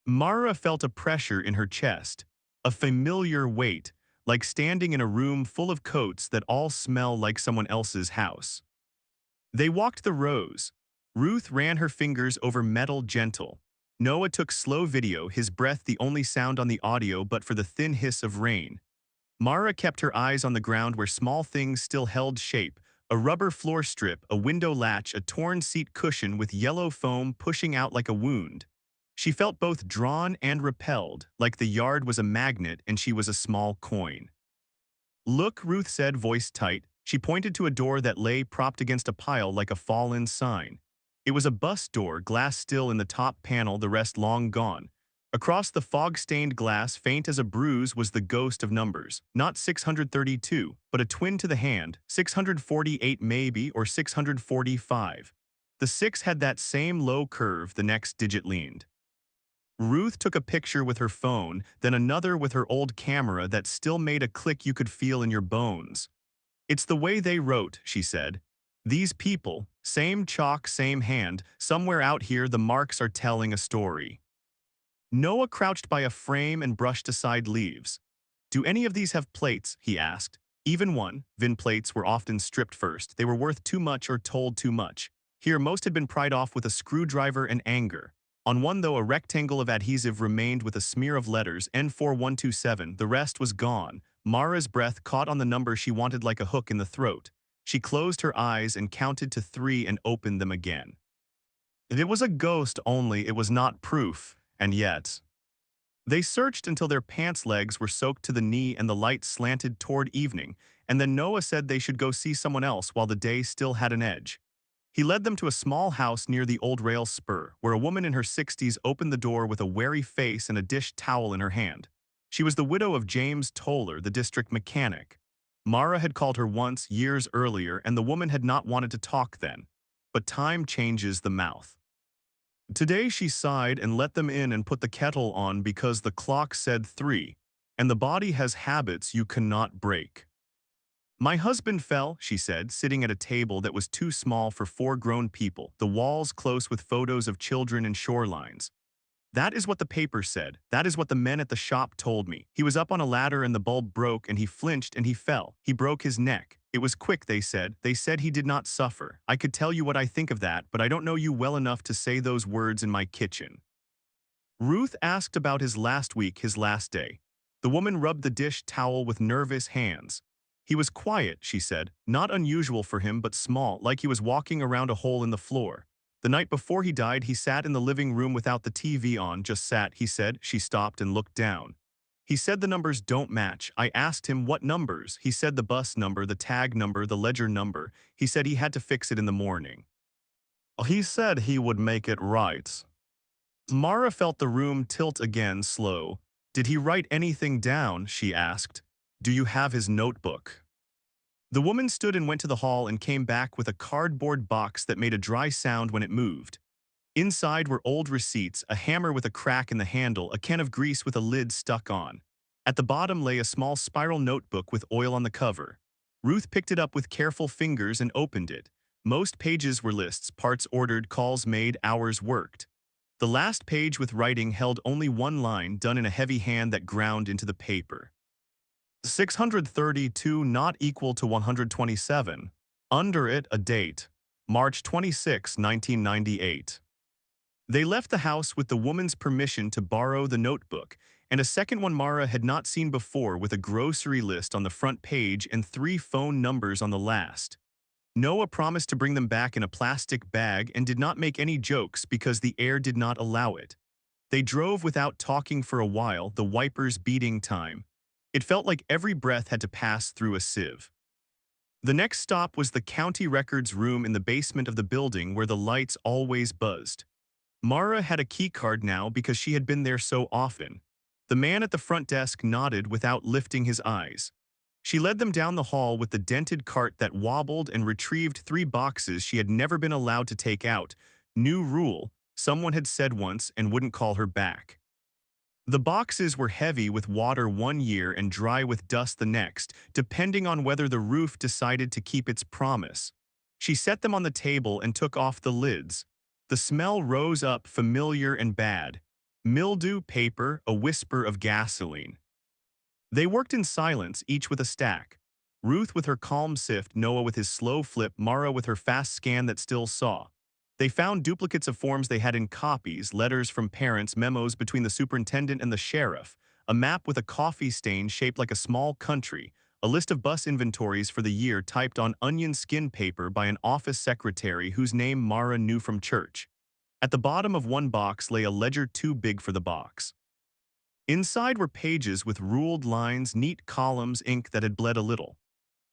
Mara felt a pressure in her chest, a familiar weight, like standing in a room full of coats that all smell like someone else's house. They walked the rows. Ruth ran her fingers over metal gentle. Noah took slow video, his breath the only sound on the audio but for the thin hiss of rain. Mara kept her eyes on the ground where small things still held shape, a rubber floor strip, a window latch, a torn seat cushion with yellow foam pushing out like a wound. She felt both drawn and repelled, like the yard was a magnet and she was a small coin. "Look," Ruth said, voice tight. She pointed to a door that lay propped against a pile like a fallen sign. It was a bus door, glass still in the top panel, the rest long gone. Across the fog-stained glass, faint as a bruise, was the ghost of numbers. Not 632, but a twin to the hand, 648 maybe, or 645. The 6 had that same low curve the next digit leaned. Ruth took a picture with her phone, then another with her old camera that still made a click you could feel in your bones. "It's the way they wrote," she said. "These people, same chalk, same hand, somewhere out here the marks are telling a story." Noah crouched by a frame and brushed aside leaves. "Do any of these have plates?" he asked. Even one, VIN plates were often stripped first. They were worth too much or told too much. Here, most had been pried off with a screwdriver and anger. On one, though, a rectangle of adhesive remained with a smear of letters, N4127. The rest was gone. Mara's breath caught on the number she wanted like a hook in the throat. She closed her eyes and counted to 3 and opened them again. It was a ghost only, it was not proof. And yet, they searched until their pants legs were soaked to the knee and the light slanted toward evening, and then Noah said they should go see someone else while the day still had an edge. He led them to a small house near the old rail spur, where a woman in her 60s opened the door with a wary face and a dish towel in her hand. She was the widow of James Toller, the district mechanic. Mara had called her once, years earlier, and the woman had not wanted to talk then. But time changes the mouth. Today she sighed and let them in and put the kettle on because the clock said 3, and the body has habits you cannot break. "My husband fell," she said, sitting at a table that was too small for 4 grown people, the walls close with photos of children and shorelines. That is what the paper said. That is what the men at the shop told me. He was up on a ladder and the bulb broke and he flinched and he fell. He broke his neck. It was quick, they said. They said he did not suffer. I could tell you what I think of that, but I don't know you well enough to say those words in my kitchen. Ruth asked about his last week, his last day. The woman rubbed the dish towel with nervous hands. He was quiet, she said, not unusual for him but small, like he was walking around a hole in the floor. The night before he died, he sat in the living room without the TV on, just sat, he said. She stopped and looked down. He said the numbers don't match. I asked him what numbers. He said the bus number, the tag number, the ledger number. He said he had to fix it in the morning. He said he would make it right. Mara felt the room tilt again, slow. Did he write anything down? She asked. Do you have his notebook? The woman stood and went to the hall and came back with a cardboard box that made a dry sound when it moved. Inside were old receipts, a hammer with a crack in the handle, a can of grease with a lid stuck on. At the bottom lay a small spiral notebook with oil on the cover. Ruth picked it up with careful fingers and opened it. Most pages were lists, parts ordered, calls made, hours worked. The last page with writing held only one line done in a heavy hand that ground into the paper. 632 not equal to 127. Under it, a date. March 26, 1998. They left the house with the woman's permission to borrow the notebook, and a second one Mara had not seen before with a grocery list on the front page and 3 phone numbers on the last. Noah promised to bring them back in a plastic bag and did not make any jokes because the air did not allow it. They drove without talking for a while, the wipers beating time. It felt like every breath had to pass through a sieve. The next stop was the county records room in the basement of the building where the lights always buzzed. Mara had a keycard now because she had been there so often. The man at the front desk nodded without lifting his eyes. She led them down the hall with the dented cart that wobbled and retrieved 3 boxes she had never been allowed to take out. New rule, someone had said once and wouldn't call her back. The boxes were heavy with water one year and dry with dust the next, depending on whether the roof decided to keep its promise. She set them on the table and took off the lids. The smell rose up, familiar and bad. Mildew, paper, a whisper of gasoline. They worked in silence, each with a stack. Ruth with her calm sift, Noah with his slow flip, Mara with her fast scan that still saw. They found duplicates of forms they had in copies, letters from parents, memos between the superintendent and the sheriff, a map with a coffee stain shaped like a small country, a list of bus inventories for the year typed on onion skin paper by an office secretary whose name Mara knew from church. At the bottom of one box lay a ledger too big for the box. Inside were pages with ruled lines, neat columns, ink that had bled a little.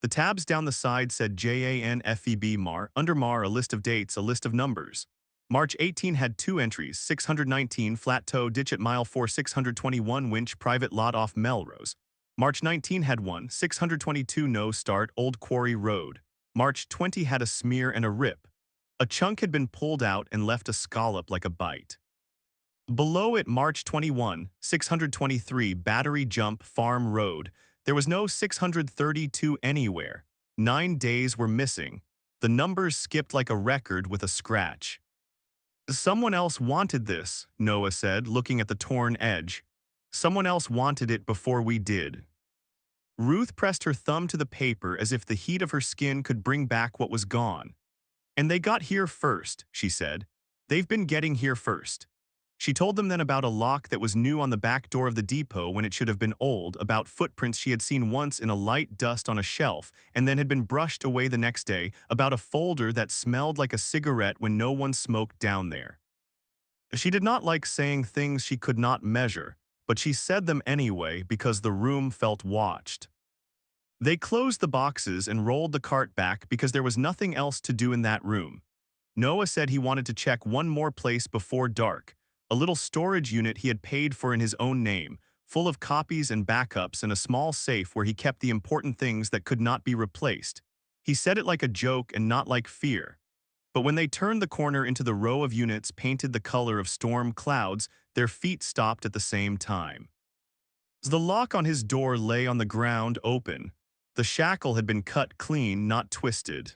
The tabs down the side said JANFEB Mar, under Mar a list of dates, a list of numbers. March 18 had 2 entries, 619 flat toe ditch at mile 4, 621 winch private lot off Melrose. March 19 had 1, 622 no start Old Quarry Road. March 20 had a smear and a rip. A chunk had been pulled out and left a scallop like a bite. Below it, March 21, 623 Battery Jump Farm Road. There was no 632 anywhere. 9 days were missing. The numbers skipped like a record with a scratch. Someone else wanted this, Noah said, looking at the torn edge. Someone else wanted it before we did. Ruth pressed her thumb to the paper as if the heat of her skin could bring back what was gone. And they got here first, she said. They've been getting here first. She told them then about a lock that was new on the back door of the depot when it should have been old, about footprints she had seen once in a light dust on a shelf and then had been brushed away the next day, about a folder that smelled like a cigarette when no one smoked down there. She did not like saying things she could not measure, but she said them anyway because the room felt watched. They closed the boxes and rolled the cart back because there was nothing else to do in that room. Noah said he wanted to check one more place before dark. A little storage unit he had paid for in his own name, full of copies and backups and a small safe where he kept the important things that could not be replaced. He said it like a joke and not like fear. But when they turned the corner into the row of units painted the color of storm clouds, their feet stopped at the same time. The lock on his door lay on the ground open. The shackle had been cut clean, not twisted.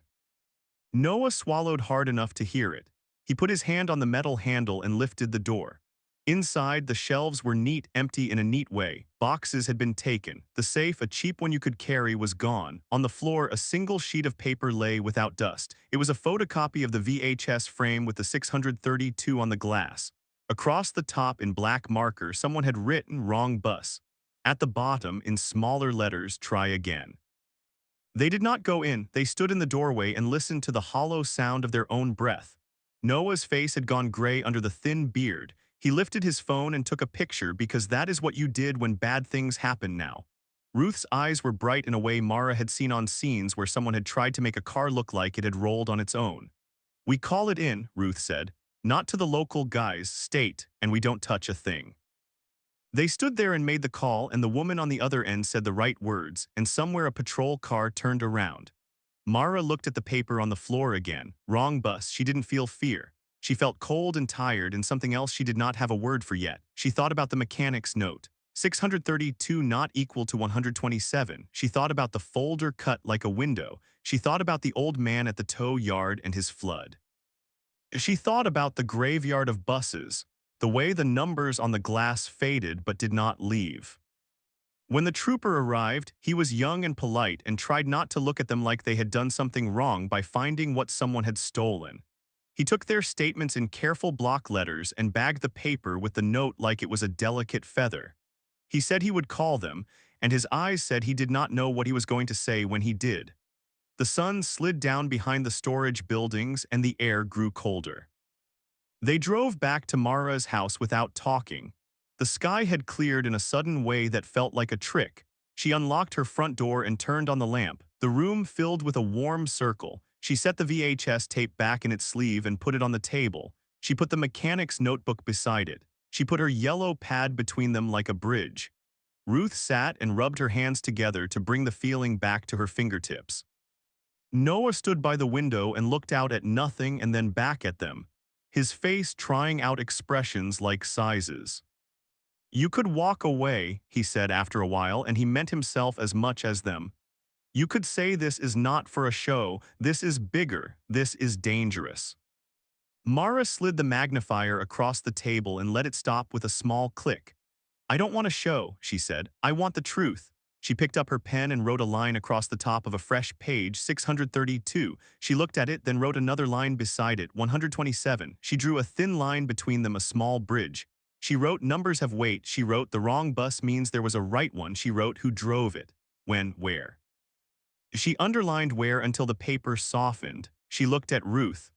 Noah swallowed hard enough to hear it. He put his hand on the metal handle and lifted the door. Inside, the shelves were neat, empty in a neat way. Boxes had been taken. The safe, a cheap one you could carry, was gone. On the floor, a single sheet of paper lay without dust. It was a photocopy of the VHS frame with the 632 on the glass. Across the top, in black marker, someone had written "wrong bus." At the bottom, in smaller letters, "try again." They did not go in. They stood in the doorway and listened to the hollow sound of their own breath. Noah's face had gone gray under the thin beard. He lifted his phone and took a picture because that is what you did when bad things happen now. Ruth's eyes were bright in a way Mara had seen on scenes where someone had tried to make a car look like it had rolled on its own. "We call it in," Ruth said. "Not to the local guys, state, and we don't touch a thing." They stood there and made the call, and the woman on the other end said the right words, and somewhere a patrol car turned around. Mara looked at the paper on the floor again. Wrong bus. She didn't feel fear. She felt cold and tired, and something else she did not have a word for yet. She thought about the mechanic's note. 632 not equal to 127. She thought about the folder cut like a window. She thought about the old man at the tow yard and his flood. She thought about the graveyard of buses, the way the numbers on the glass faded but did not leave. When the trooper arrived, he was young and polite and tried not to look at them like they had done something wrong by finding what someone had stolen. He took their statements in careful block letters and bagged the paper with the note like it was a delicate feather. He said he would call them, and his eyes said he did not know what he was going to say when he did. The sun slid down behind the storage buildings and the air grew colder. They drove back to Mara's house without talking. The sky had cleared in a sudden way that felt like a trick. She unlocked her front door and turned on the lamp. The room filled with a warm circle. She set the VHS tape back in its sleeve and put it on the table. She put the mechanic's notebook beside it. She put her yellow pad between them like a bridge. Ruth sat and rubbed her hands together to bring the feeling back to her fingertips. Noah stood by the window and looked out at nothing and then back at them, his face trying out expressions like sizes. "You could walk away," he said after a while, and he meant himself as much as them. "You could say this is not for a show, this is bigger, this is dangerous." Mara slid the magnifier across the table and let it stop with a small click. "I don't want a show," she said. "I want the truth." She picked up her pen and wrote a line across the top of a fresh page, 632. She looked at it, then wrote another line beside it, 127. She drew a thin line between them, a small bridge. She wrote numbers have weight. She wrote the wrong bus means there was a right one. She wrote who drove it, when, where. She underlined where until the paper softened. She looked at Ruth.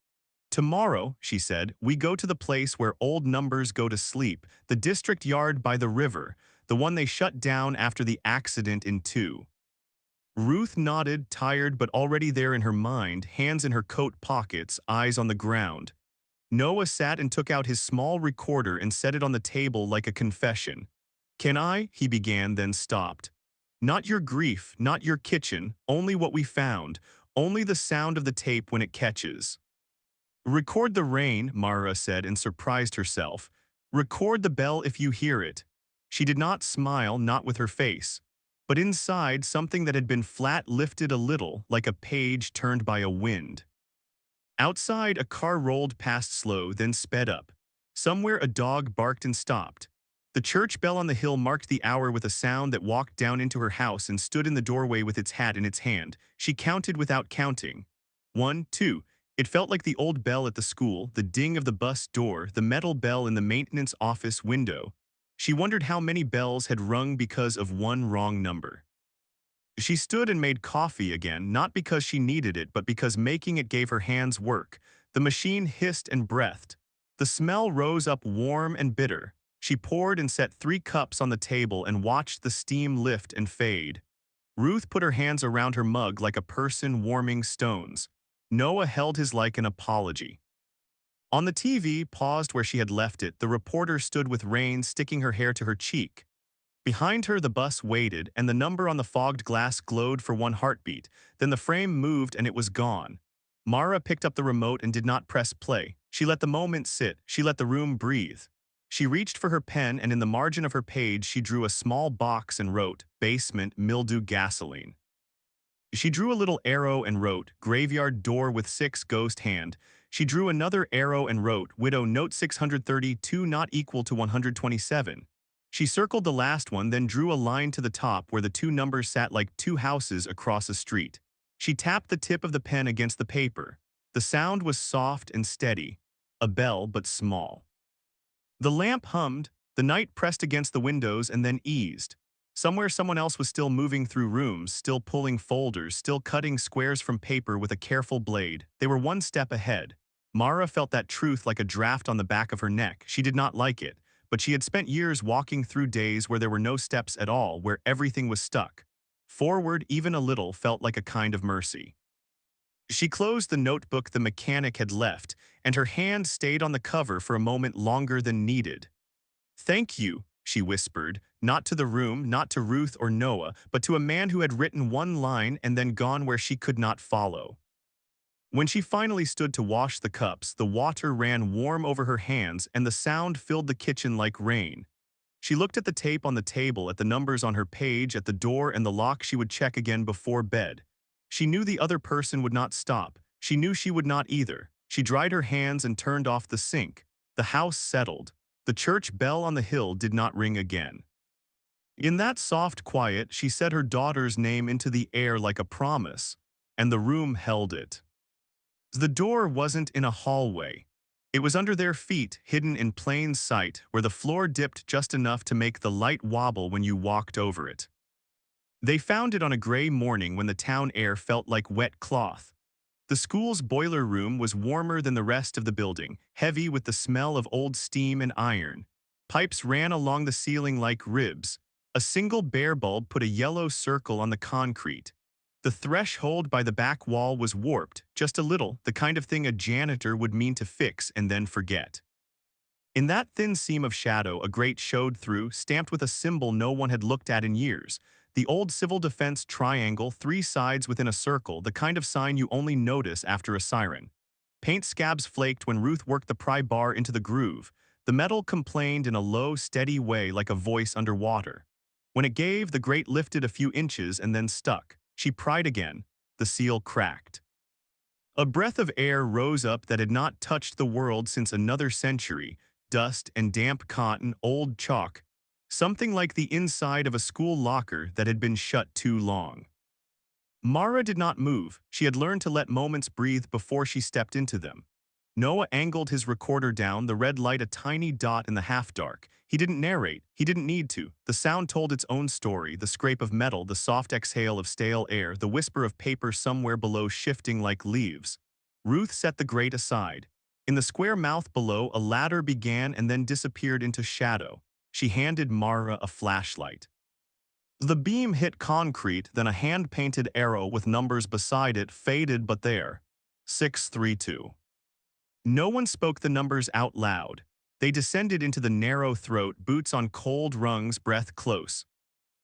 "Tomorrow," she said, "we go to the place where old numbers go to sleep, the district yard by the river, the one they shut down after the accident in 2. Ruth nodded, tired but already there in her mind, hands in her coat pockets, eyes on the ground. Noah sat and took out his small recorder and set it on the table like a confession. "Can I?" he began, then stopped. "Not your grief, not your kitchen, only what we found, only the sound of the tape when it catches." "Record the rain," Mara said and surprised herself. "Record the bell if you hear it." She did not smile, not with her face. But inside, something that had been flat lifted a little, like a page turned by a wind. Outside, a car rolled past slow, then sped up. Somewhere a dog barked and stopped. The church bell on the hill marked the hour with a sound that walked down into her house and stood in the doorway with its hat in its hand. She counted without counting. 1, 2. It felt like the old bell at the school, the ding of the bus door, the metal bell in the maintenance office window. She wondered how many bells had rung because of one wrong number. She stood and made coffee again, not because she needed it, but because making it gave her hands work. The machine hissed and breathed. The smell rose up warm and bitter. She poured and set 3 cups on the table and watched the steam lift and fade. Ruth put her hands around her mug like a person warming stones. Noah held his like an apology. On the TV, paused where she had left it, the reporter stood with rain sticking her hair to her cheek. Behind her, the bus waited, and the number on the fogged glass glowed for one heartbeat. Then the frame moved and it was gone. Mara picked up the remote and did not press play. She let the moment sit. She let the room breathe. She reached for her pen, and in the margin of her page she drew a small box and wrote, "Basement, mildew, gasoline." She drew a little arrow and wrote, "Graveyard door with 6 ghost hand." She drew another arrow and wrote, "Widow, note 632 not equal to 127." She circled the last one, then drew a line to the top where the two numbers sat like two houses across a street. She tapped the tip of the pen against the paper. The sound was soft and steady, a bell but small. The lamp hummed, the night pressed against the windows and then eased. Somewhere someone else was still moving through rooms, still pulling folders, still cutting squares from paper with a careful blade. They were one step ahead. Mara felt that truth like a draft on the back of her neck. She did not like it, but she had spent years walking through days where there were no steps at all, where everything was stuck. Forward, even a little, felt like a kind of mercy. She closed the notebook the mechanic had left, and her hand stayed on the cover for a moment longer than needed. "Thank you," she whispered, not to the room, not to Ruth or Noah, but to a man who had written one line and then gone where she could not follow. When she finally stood to wash the cups, the water ran warm over her hands and the sound filled the kitchen like rain. She looked at the tape on the table, at the numbers on her page, at the door and the lock she would check again before bed. She knew the other person would not stop. She knew she would not either. She dried her hands and turned off the sink. The house settled. The church bell on the hill did not ring again. In that soft quiet, she said her daughter's name into the air like a promise, and the room held it. The door wasn't in a hallway. It was under their feet, hidden in plain sight, where the floor dipped just enough to make the light wobble when you walked over it. They found it on a gray morning when the town air felt like wet cloth. The school's boiler room was warmer than the rest of the building, heavy with the smell of old steam and iron. Pipes ran along the ceiling like ribs. A single bare bulb put a yellow circle on the concrete. The threshold by the back wall was warped, just a little, the kind of thing a janitor would mean to fix and then forget. In that thin seam of shadow, a grate showed through, stamped with a symbol no one had looked at in years. The old civil defense triangle, 3 sides within a circle, the kind of sign you only notice after a siren. Paint scabs flaked when Ruth worked the pry bar into the groove. The metal complained in a low, steady way like a voice underwater. When it gave, the grate lifted a few inches and then stuck. She pried again. The seal cracked. A breath of air rose up that had not touched the world since another century. Dust and damp cotton, old chalk. Something like the inside of a school locker that had been shut too long. Mara did not move. She had learned to let moments breathe before she stepped into them. Noah angled his recorder down, the red light a tiny dot in the half-dark. He didn't narrate. He didn't need to. The sound told its own story, the scrape of metal, the soft exhale of stale air, the whisper of paper somewhere below shifting like leaves. Ruth set the grate aside. In the square mouth below, a ladder began and then disappeared into shadow. She handed Mara a flashlight. The beam hit concrete, then a hand-painted arrow with numbers beside it faded but there. 632. No one spoke the numbers out loud. They descended into the narrow throat, boots on cold rungs, breath close.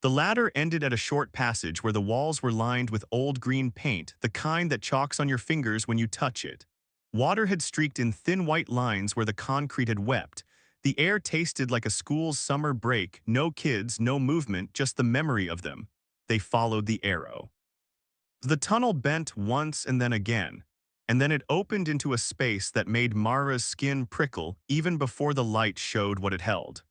The ladder ended at a short passage where the walls were lined with old green paint, the kind that chalks on your fingers when you touch it. Water had streaked in thin white lines where the concrete had wept. The air tasted like a school's summer break, no kids, no movement, just the memory of them. They followed the arrow. The tunnel bent once and then again, and then it opened into a space that made Mara's skin prickle even before the light showed what it held.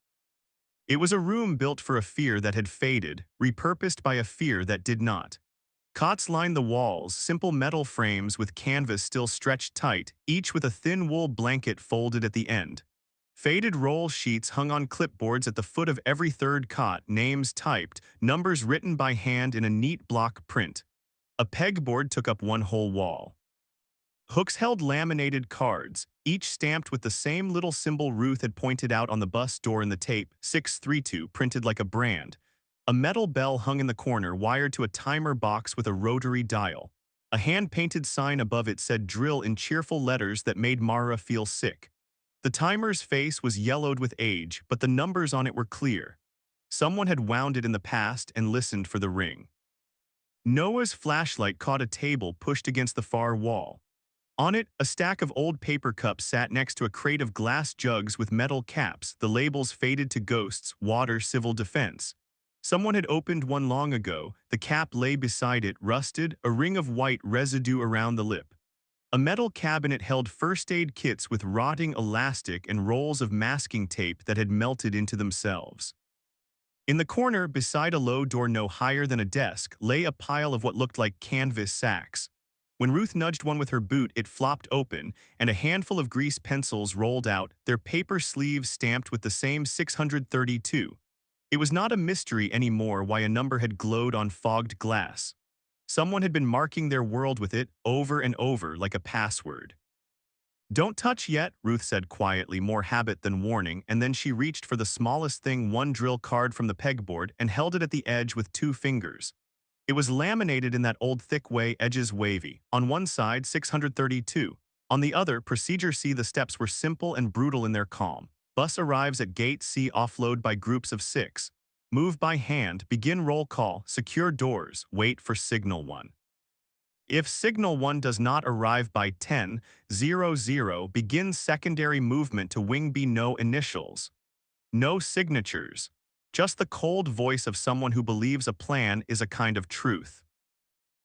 It was a room built for a fear that had faded, repurposed by a fear that did not. Cots lined the walls, simple metal frames with canvas still stretched tight, each with a thin wool blanket folded at the end. Faded roll sheets hung on clipboards at the foot of every third cot, names typed, numbers written by hand in a neat block print. A pegboard took up one whole wall. Hooks held laminated cards, each stamped with the same little symbol Ruth had pointed out on the bus door in the tape, 632, printed like a brand. A metal bell hung in the corner, wired to a timer box with a rotary dial. A hand-painted sign above it said drill in cheerful letters that made Mara feel sick. The timer's face was yellowed with age, but the numbers on it were clear. Someone had wound it in the past and listened for the ring. Noah's flashlight caught a table pushed against the far wall. On it, a stack of old paper cups sat next to a crate of glass jugs with metal caps, the labels faded to ghosts, water, civil defense. Someone had opened one long ago, the cap lay beside it, rusted, a ring of white residue around the lip. A metal cabinet held first aid kits with rotting elastic and rolls of masking tape that had melted into themselves. In the corner, beside a low door no higher than a desk, lay a pile of what looked like canvas sacks. When Ruth nudged one with her boot, it flopped open, and a handful of grease pencils rolled out, their paper sleeves stamped with the same 632. It was not a mystery anymore why a number had glowed on fogged glass. Someone had been marking their world with it over and over like a password. "Don't touch yet," Ruth said quietly, more habit than warning, and then she reached for the smallest thing, one drill card from the pegboard, and held it at the edge with 2 fingers. It was laminated in that old thick way, edges wavy. On one side, 632. On the other, Procedure C. The steps were simple and brutal in their calm. Bus arrives at Gate C. Offload by groups of 6. Move by hand. Begin roll call. Secure doors. Wait for Signal 1. If Signal 1 does not arrive by 10:00, begin secondary movement to Wing B. No initials. No signatures. Just the cold voice of someone who believes a plan is a kind of truth.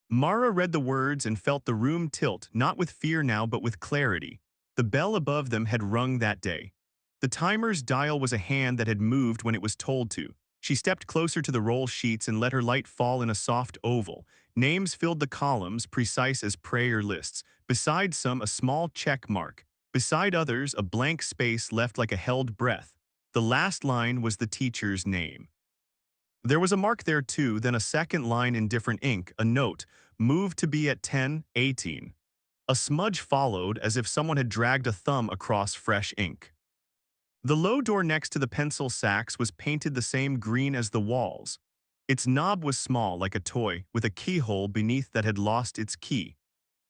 Mara read the words and felt the room tilt, not with fear now but with clarity. The bell above them had rung that day. The timer's dial was a hand that had moved when it was told to. She stepped closer to the roll sheets and let her light fall in a soft oval. Names filled the columns, precise as prayer lists. Beside some, a small check mark. Beside others, a blank space left like a held breath. The last line was the teacher's name. There was a mark there too, then a second line in different ink, a note, moved to be at 10:18. A smudge followed, as if someone had dragged a thumb across fresh ink. The low door next to the pencil sacks was painted the same green as the walls. Its knob was small, like a toy, with a keyhole beneath that had lost its key.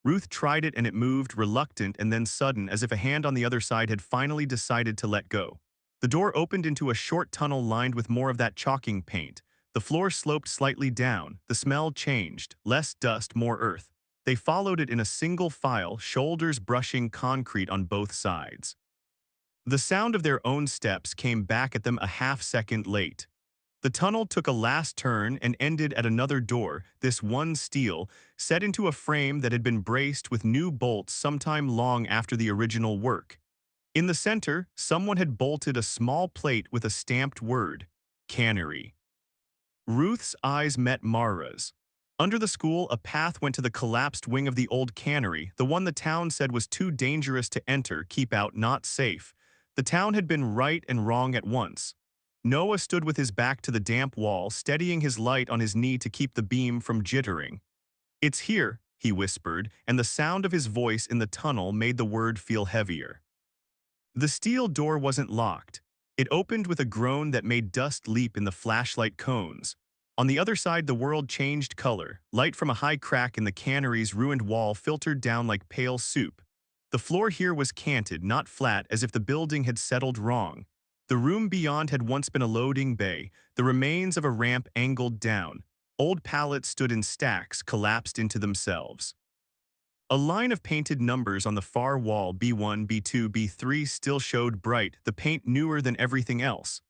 Ruth tried it and it moved, reluctant and then sudden, as if a hand on the other side had finally decided to let go. The door opened into a short tunnel lined with more of that chalking paint. The floor sloped slightly down. The smell changed. Less dust, more earth. They followed it in a single file, shoulders brushing concrete on both sides. The sound of their own steps came back at them a half-second late. The tunnel took a last turn and ended at another door, this one steel, set into a frame that had been braced with new bolts sometime long after the original work. In the center, someone had bolted a small plate with a stamped word, "Cannery." Ruth's eyes met Mara's. Under the school, a path went to the collapsed wing of the old cannery, the one the town said was too dangerous to enter, keep out, not safe. The town had been right and wrong at once. Noah stood with his back to the damp wall, steadying his light on his knee to keep the beam from jittering. "It's here," he whispered, and the sound of his voice in the tunnel made the word feel heavier. The steel door wasn't locked. It opened with a groan that made dust leap in the flashlight cones. On the other side, the world changed color. Light from a high crack in the cannery's ruined wall filtered down like pale soup. The floor here was canted, not flat, as if the building had settled wrong. The room beyond had once been a loading bay, the remains of a ramp angled down. Old pallets stood in stacks, collapsed into themselves. A line of painted numbers on the far wall, B1, B2, B3, still showed bright, the paint newer than everything else.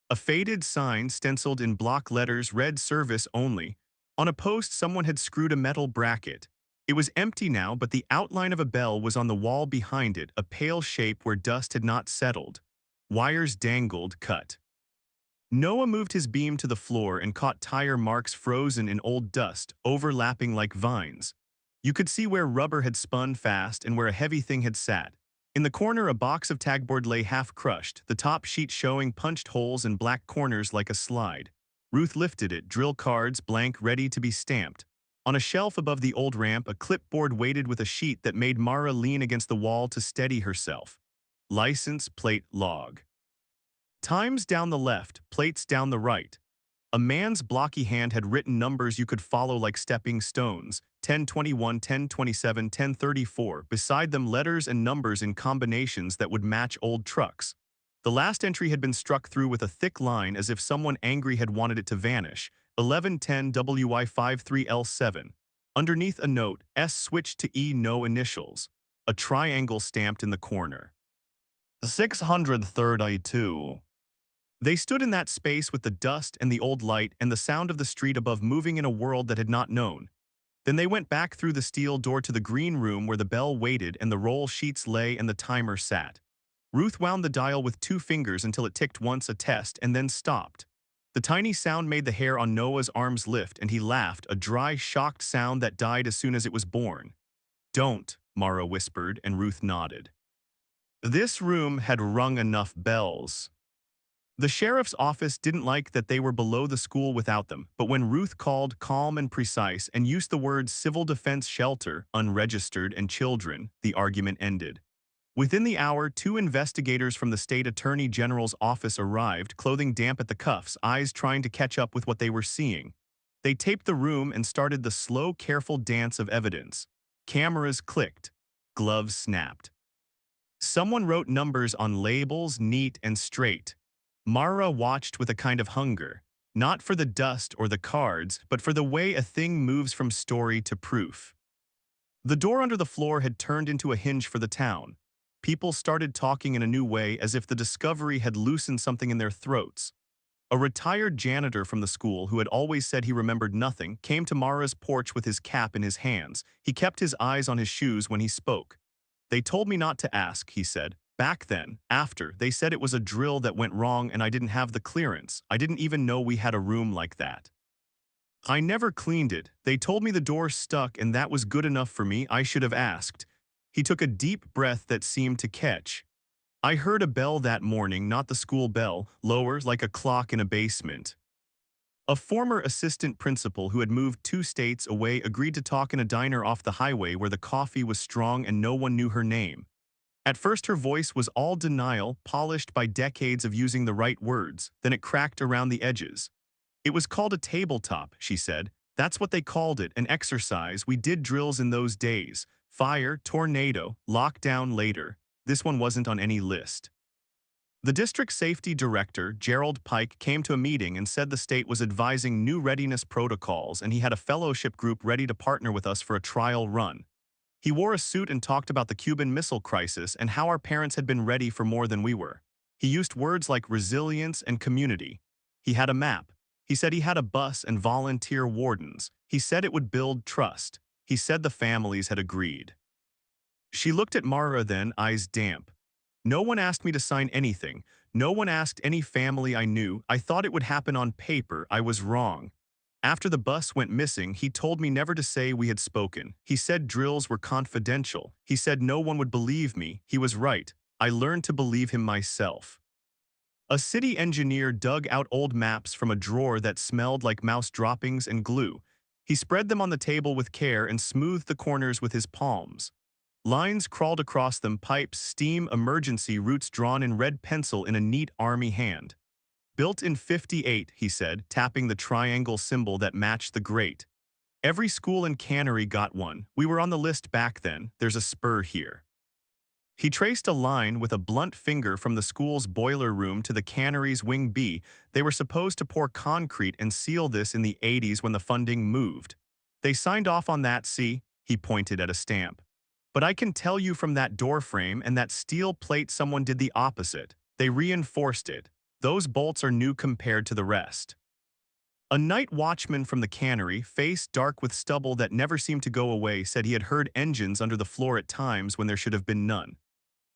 A faded sign stenciled in block letters read "Service Only." On a post, someone had screwed a metal bracket. It was empty now, but the outline of a bell was on the wall behind it, a pale shape where dust had not settled. Wires dangled, cut. Noah moved his beam to the floor and caught tire marks frozen in old dust, overlapping like vines. You could see where rubber had spun fast and where a heavy thing had sat. In the corner, a box of tagboard lay half-crushed, the top sheet showing punched holes and black corners like a slide. Ruth lifted it, drill cards, blank, ready to be stamped. On a shelf above the old ramp, a clipboard waited with a sheet that made Mara lean against the wall to steady herself. License plate log. Times down the left, plates down the right. A man's blocky hand had written numbers you could follow like stepping stones, 1021, 1027, 1034, beside them letters and numbers in combinations that would match old trucks. The last entry had been struck through with a thick line as if someone angry had wanted it to vanish, 1110 WI53L7. Underneath a note, S switched to E, no initials. A triangle stamped in the corner. 632. They stood in that space with the dust and the old light and the sound of the street above moving in a world that had not known. Then they went back through the steel door to the green room where the bell waited and the roll sheets lay and the timer sat. Ruth wound the dial with 2 fingers until it ticked once a test and then stopped. The tiny sound made the hair on Noah's arms lift and he laughed, a dry, shocked sound that died as soon as it was born. "Don't," Mara whispered, and Ruth nodded. This room had rung enough bells. The sheriff's office didn't like that they were below the school without them, but when Ruth called, calm and precise, and used the words civil defense shelter, unregistered, and children, the argument ended. Within the hour, 2 investigators from the state attorney general's office arrived, clothing damp at the cuffs, eyes trying to catch up with what they were seeing. They taped the room and started the slow, careful dance of evidence. Cameras clicked. Gloves snapped. Someone wrote numbers on labels, neat and straight. Mara watched with a kind of hunger, not for the dust or the cards, but for the way a thing moves from story to proof. The door under the floor had turned into a hinge for the town. People started talking in a new way, as if the discovery had loosened something in their throats. A retired janitor from the school, who had always said he remembered nothing, came to Mara's porch with his cap in his hands. He kept his eyes on his shoes when he spoke. "They told me not to ask," he said. "Back then, after, they said it was a drill that went wrong and I didn't have the clearance. I didn't even know we had a room like that. I never cleaned it. They told me the door stuck and that was good enough for me. I should have asked." He took a deep breath that seemed to catch. "I heard a bell that morning, not the school bell, lower, like a clock in a basement." A former assistant principal who had moved 2 states away agreed to talk in a diner off the highway where the coffee was strong and no one knew her name. At first her voice was all denial, polished by decades of using the right words, then it cracked around the edges. "It was called a tabletop," she said. "That's what they called it, an exercise. We did drills in those days. Fire, tornado, lockdown later. This one wasn't on any list." The district safety director, Gerald Pike, came to a meeting and said the state was advising new readiness protocols and he had a fellowship group ready to partner with us for a trial run. He wore a suit and talked about the Cuban Missile Crisis and how our parents had been ready for more than we were. He used words like resilience and community. He had a map. He said he had a bus and volunteer wardens. He said it would build trust. He said the families had agreed. She looked at Mara then, eyes damp. "No one asked me to sign anything. No one asked any family I knew. I thought it would happen on paper. I was wrong. After the bus went missing, he told me never to say we had spoken. He said drills were confidential. He said no one would believe me. He was right. I learned to believe him myself." A city engineer dug out old maps from a drawer that smelled like mouse droppings and glue. He spread them on the table with care and smoothed the corners with his palms. Lines crawled across them, pipes, steam, emergency routes drawn in red pencil in a neat army hand. "Built in '58, he said, tapping the triangle symbol that matched the grate. "Every school and cannery got one. We were on the list back then. There's a spur here." He traced a line with a blunt finger from the school's boiler room to the cannery's wing B. They were supposed to pour concrete and seal this in the '80s when the funding moved. "They signed off on that, see?" He pointed at a stamp. "But I can tell you from that door frame and that steel plate someone did the opposite. They reinforced it. Those bolts are new compared to the rest." A night watchman from the cannery, face dark with stubble that never seemed to go away, said he had heard engines under the floor at times when there should have been none.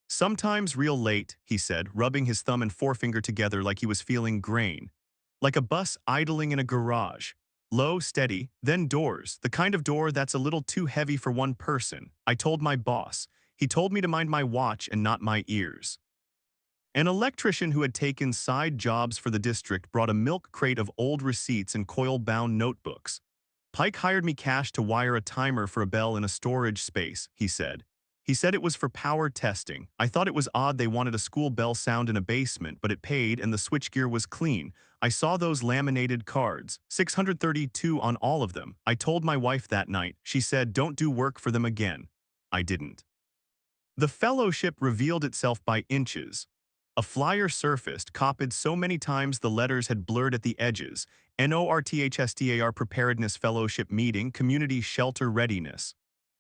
"Sometimes real late," he said, rubbing his thumb and forefinger together like he was feeling grain. "Like a bus idling in a garage. Low, steady, then doors, the kind of door that's a little too heavy for one person. I told my boss. He told me to mind my watch and not my ears." An electrician who had taken side jobs for the district brought a milk crate of old receipts and coil-bound notebooks. "Pike hired me cash to wire a timer for a bell in a storage space," he said. "He said it was for power testing. I thought it was odd they wanted a school bell sound in a basement, but it paid and the switchgear was clean. I saw those laminated cards, 632 on all of them. I told my wife that night. She said, 'Don't do work for them again.' I didn't." The fellowship revealed itself by inches. A flyer surfaced, copied so many times the letters had blurred at the edges. NORTHSTAR Preparedness Fellowship Meeting, Community Shelter Readiness.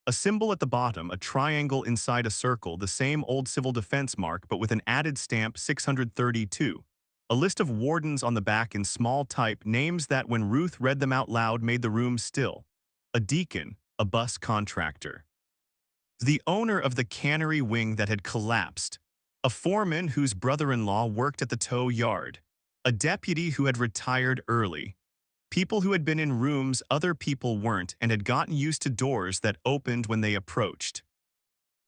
A symbol at the bottom, a triangle inside a circle, the same old civil defense mark but with an added stamp, 632. A list of wardens on the back in small type, names that when Ruth read them out loud made the room still. a deacon, a bus contractor, the owner of the cannery wing that had collapsed, a foreman whose brother-in-law worked at the tow yard, a deputy who had retired early, people who had been in rooms other people weren't and had gotten used to doors that opened when they approached.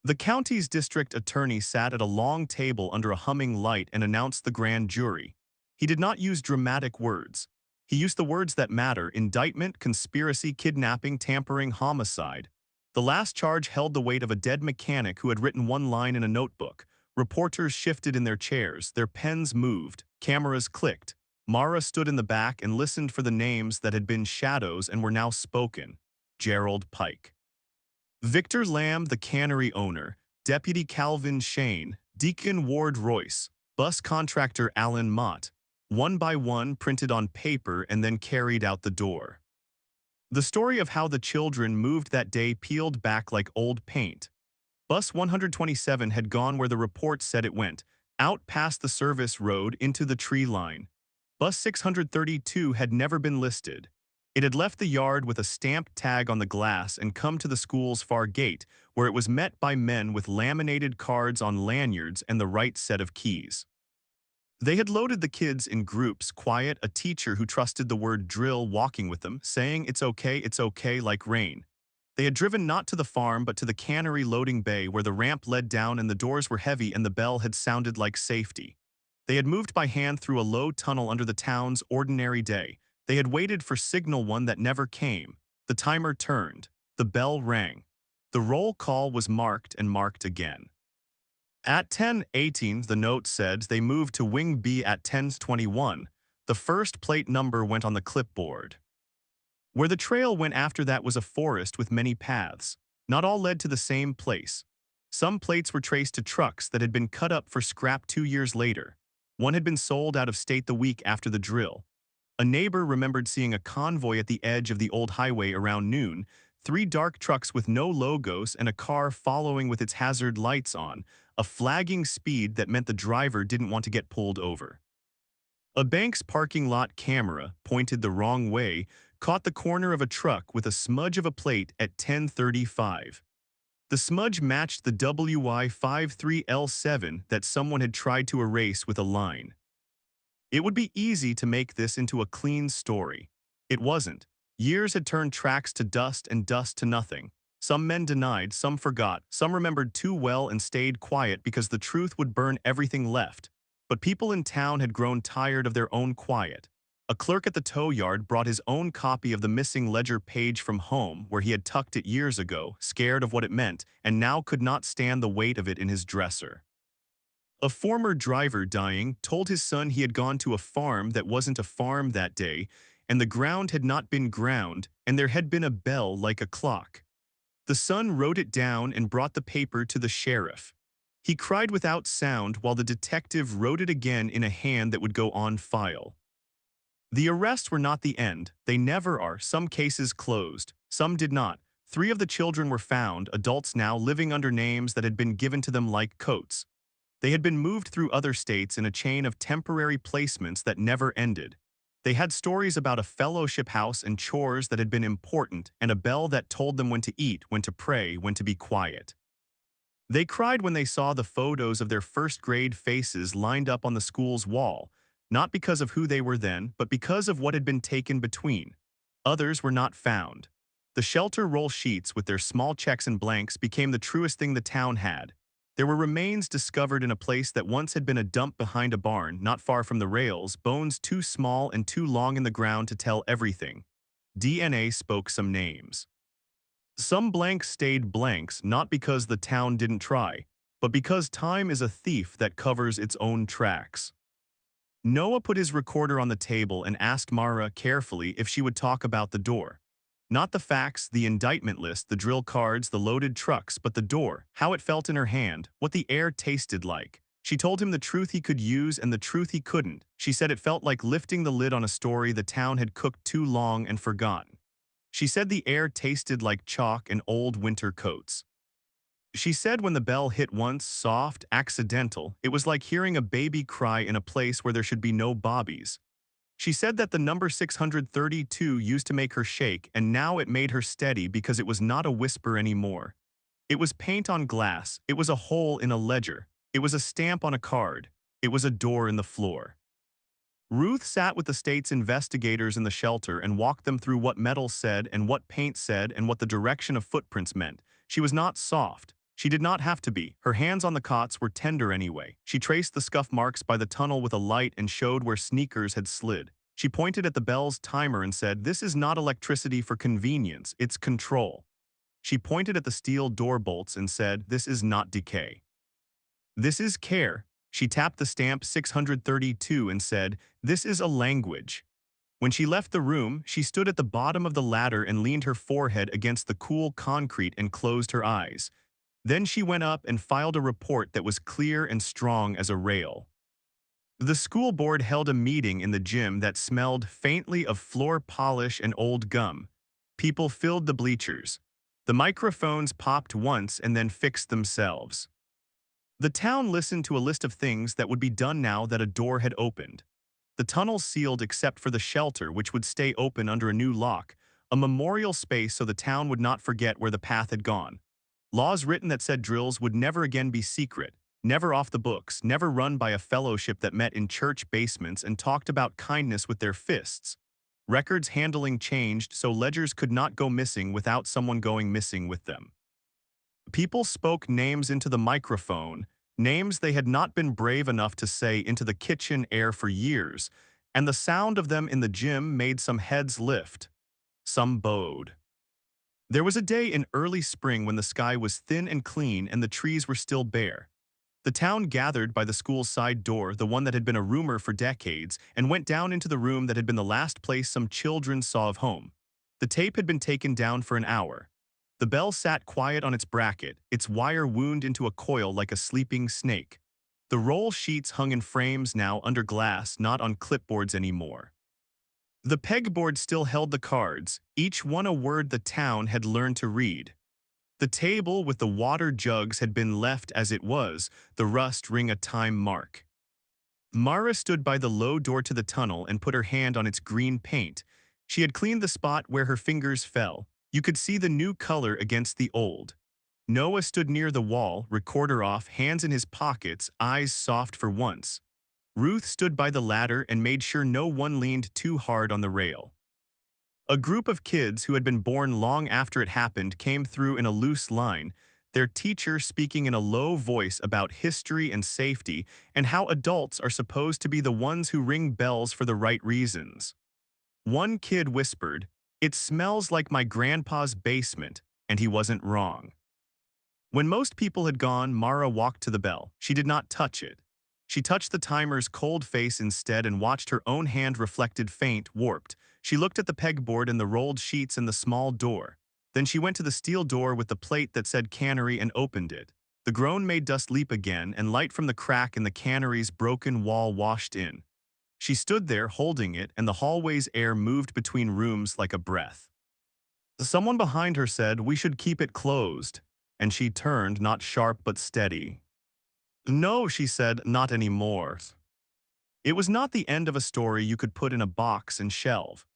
The county's district attorney sat at a long table under a humming light and announced the grand jury. He did not use dramatic words. He used the words that matter: indictment, conspiracy, kidnapping, tampering, homicide. The last charge held the weight of a dead mechanic who had written one line in a notebook. Reporters shifted in their chairs, their pens moved, cameras clicked. Mara stood in the back and listened for the names that had been shadows and were now spoken. Gerald Pike, Victor Lamb, the cannery owner, Deputy Calvin Shane, Deacon Ward Royce, bus contractor Alan Mott, one by one printed on paper and then carried out the door. The story of how the children moved that day peeled back like old paint. Bus 127 had gone where the report said it went, out past the service road into the tree line. Bus 632 had never been listed. It had left the yard with a stamped tag on the glass and come to the school's far gate, where it was met by men with laminated cards on lanyards and the right set of keys. They had loaded the kids in groups, quiet, a teacher who trusted the word drill walking with them, saying it's okay, like rain. They had driven not to the farm but to the cannery loading bay where the ramp led down and the doors were heavy and the bell had sounded like safety. They had moved by hand through a low tunnel under the town's ordinary day. They had waited for signal one that never came. The timer turned. The bell rang. The roll call was marked and marked again. At 10:18, the note said they moved to Wing B at 10:21. The first plate number went on the clipboard. Where the trail went after that was a forest with many paths. Not all led to the same place. Some plates were traced to trucks that had been cut up for scrap 2 years later. One had been sold out of state the week after the drill. A neighbor remembered seeing a convoy at the edge of the old highway around noon, 3 dark trucks with no logos and a car following with its hazard lights on, a flagging speed that meant the driver didn't want to get pulled over. A bank's parking lot camera, pointed the wrong way, caught the corner of a truck with a smudge of a plate at 10:35. The smudge matched the WY53L7 that someone had tried to erase with a line. It would be easy to make this into a clean story. It wasn't. Years had turned tracks to dust and dust to nothing. Some men denied, some forgot, some remembered too well and stayed quiet because the truth would burn everything left. But people in town had grown tired of their own quiet. A clerk at the tow yard brought his own copy of the missing ledger page from home where he had tucked it years ago, scared of what it meant, and now could not stand the weight of it in his dresser. A former driver dying told his son he had gone to a farm that wasn't a farm that day, and the ground had not been ground, and there had been a bell like a clock. The son wrote it down and brought the paper to the sheriff. He cried without sound while the detective wrote it again in a hand that would go on file. The arrests were not the end. They never are. Some cases closed. Some did not. 3 of the children were found, adults now living under names that had been given to them like coats. They had been moved through other states in a chain of temporary placements that never ended. They had stories about a fellowship house and chores that had been important and a bell that told them when to eat, when to pray, when to be quiet. They cried when they saw the photos of their first-grade faces lined up on the school's wall, not because of who they were then, but because of what had been taken between. Others were not found. The shelter roll sheets with their small checks and blanks became the truest thing the town had. There were remains discovered in a place that once had been a dump behind a barn, not far from the rails, bones too small and too long in the ground to tell everything. DNA spoke some names. Some blanks stayed blanks, not because the town didn't try, but because time is a thief that covers its own tracks. Noah put his recorder on the table and asked Mara carefully if she would talk about the door. Not the facts, the indictment list, the drill cards, the loaded trucks, but the door, how it felt in her hand, what the air tasted like. She told him the truth he could use and the truth he couldn't. She said it felt like lifting the lid on a story the town had cooked too long and forgotten. She said the air tasted like chalk and old winter coats. She said when the bell hit once, soft, accidental, it was like hearing a baby cry in a place where there should be no bobbies. She said that the number 632 used to make her shake, and now it made her steady because it was not a whisper anymore. It was paint on glass, it was a hole in a ledger, it was a stamp on a card, it was a door in the floor. Ruth sat with the state's investigators in the shelter and walked them through what metal said and what paint said and what the direction of footprints meant. She was not soft. She did not have to be. Her hands on the cots were tender anyway. She traced the scuff marks by the tunnel with a light and showed where sneakers had slid. She pointed at the bell's timer and said, "This is not electricity for convenience, it's control." She pointed at the steel door bolts and said, "This is not decay. This is care." She tapped the stamp 632 and said, "This is a language." When she left the room, she stood at the bottom of the ladder and leaned her forehead against the cool concrete and closed her eyes. Then she went up and filed a report that was clear and strong as a rail. The school board held a meeting in the gym that smelled faintly of floor polish and old gum. People filled the bleachers. The microphones popped once and then fixed themselves. The town listened to a list of things that would be done now that a door had opened. The tunnel sealed except for the shelter, which would stay open under a new lock, a memorial space so the town would not forget where the path had gone. Laws written that said drills would never again be secret, never off the books, never run by a fellowship that met in church basements and talked about kindness with their fists. Records handling changed so ledgers could not go missing without someone going missing with them. People spoke names into the microphone, names they had not been brave enough to say into the kitchen air for years, and the sound of them in the gym made some heads lift. Some bowed. There was a day in early spring when the sky was thin and clean and the trees were still bare. The town gathered by the school's side door, the one that had been a rumor for decades, and went down into the room that had been the last place some children saw of home. The tape had been taken down for an hour. The bell sat quiet on its bracket, its wire wound into a coil like a sleeping snake. The roll sheets hung in frames now under glass, not on clipboards anymore. The pegboard still held the cards, each one a word the town had learned to read. The table with the water jugs had been left as it was, the rust ring a time mark. Mara stood by the low door to the tunnel and put her hand on its green paint. She had cleaned the spot where her fingers fell. You could see the new color against the old. Noah stood near the wall, recorder off, hands in his pockets, eyes soft for once. Ruth stood by the ladder and made sure no one leaned too hard on the rail. A group of kids who had been born long after it happened came through in a loose line, their teacher speaking in a low voice about history and safety and how adults are supposed to be the ones who ring bells for the right reasons. One kid whispered, "It smells like my grandpa's basement," and he wasn't wrong. When most people had gone, Mara walked to the bell. She did not touch it. She touched the timer's cold face instead and watched her own hand reflected faint, warped. She looked at the pegboard and the rolled sheets and the small door. Then she went to the steel door with the plate that said cannery and opened it. The groan made dust leap again, and light from the crack in the cannery's broken wall washed in. She stood there holding it, and the hallway's air moved between rooms like a breath. Someone behind her said, "We should keep it closed," and she turned, not sharp but steady. "No," she said, "not anymore." It was not the end of a story you could put in a box and shelve.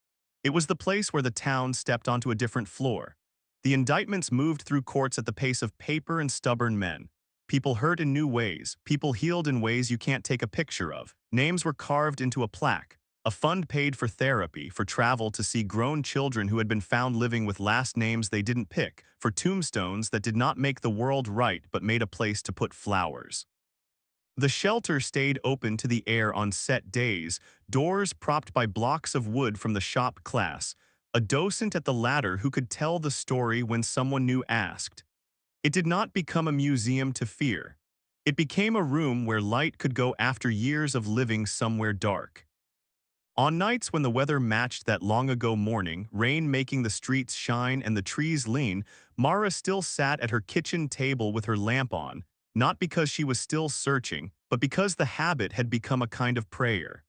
It was the place where the town stepped onto a different floor. The indictments moved through courts at the pace of paper and stubborn men. People hurt in new ways, people healed in ways you can't take a picture of. Names were carved into a plaque. A fund paid for therapy, for travel to see grown children who had been found living with last names they didn't pick, for tombstones that did not make the world right but made a place to put flowers. The shelter stayed open to the air on set days, doors propped by blocks of wood from the shop class, a docent at the ladder who could tell the story when someone new asked. It did not become a museum to fear. It became a room where light could go after years of living somewhere dark. On nights when the weather matched that long-ago morning, rain making the streets shine and the trees lean, Mara still sat at her kitchen table with her lamp on, not because she was still searching, but because the habit had become a kind of prayer.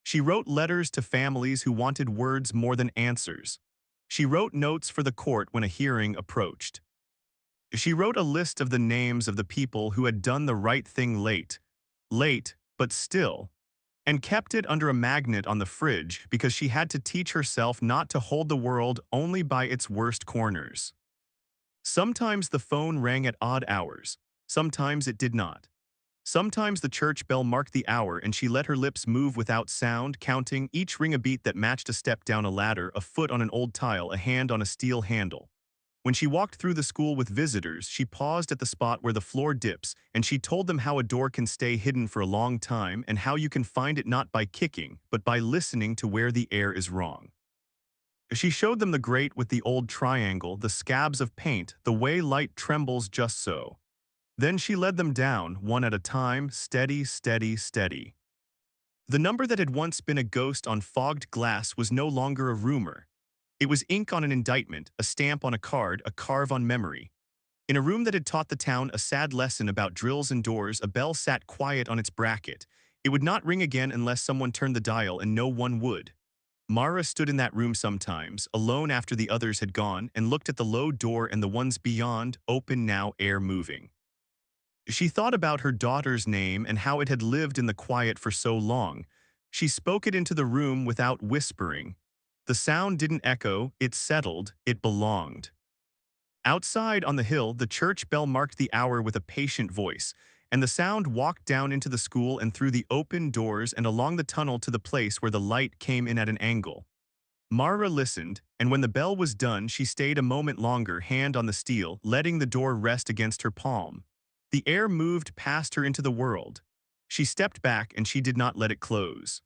She wrote letters to families who wanted words more than answers. She wrote notes for the court when a hearing approached. She wrote a list of the names of the people who had done the right thing late, but still. and kept it under a magnet on the fridge because she had to teach herself not to hold the world only by its worst corners. Sometimes the phone rang at odd hours. Sometimes it did not. Sometimes the church bell marked the hour and she let her lips move without sound, counting each ring a beat that matched a step down a ladder, a foot on an old tile, a hand on a steel handle. When she walked through the school with visitors, she paused at the spot where the floor dips, and she told them how a door can stay hidden for a long time and how you can find it not by kicking, but by listening to where the air is wrong. She showed them the grate with the old triangle, the scabs of paint, the way light trembles just so. Then she led them down, one at a time, steady, steady, steady. The number that had once been a ghost on fogged glass was no longer a rumor. It was ink on an indictment, a stamp on a card, a carve on memory. In a room that had taught the town a sad lesson about drills and doors, a bell sat quiet on its bracket. It would not ring again unless someone turned the dial, and no one would. Mara stood in that room sometimes, alone after the others had gone, and looked at the low door and the ones beyond, open now, air moving. She thought about her daughter's name and how it had lived in the quiet for so long. She spoke it into the room without whispering. The sound didn't echo, it settled, it belonged. Outside on the hill, the church bell marked the hour with a patient voice, and the sound walked down into the school and through the open doors and along the tunnel to the place where the light came in at an angle. Mara listened, and when the bell was done, she stayed a moment longer, hand on the steel, letting the door rest against her palm. The air moved past her into the world. She stepped back and she did not let it close.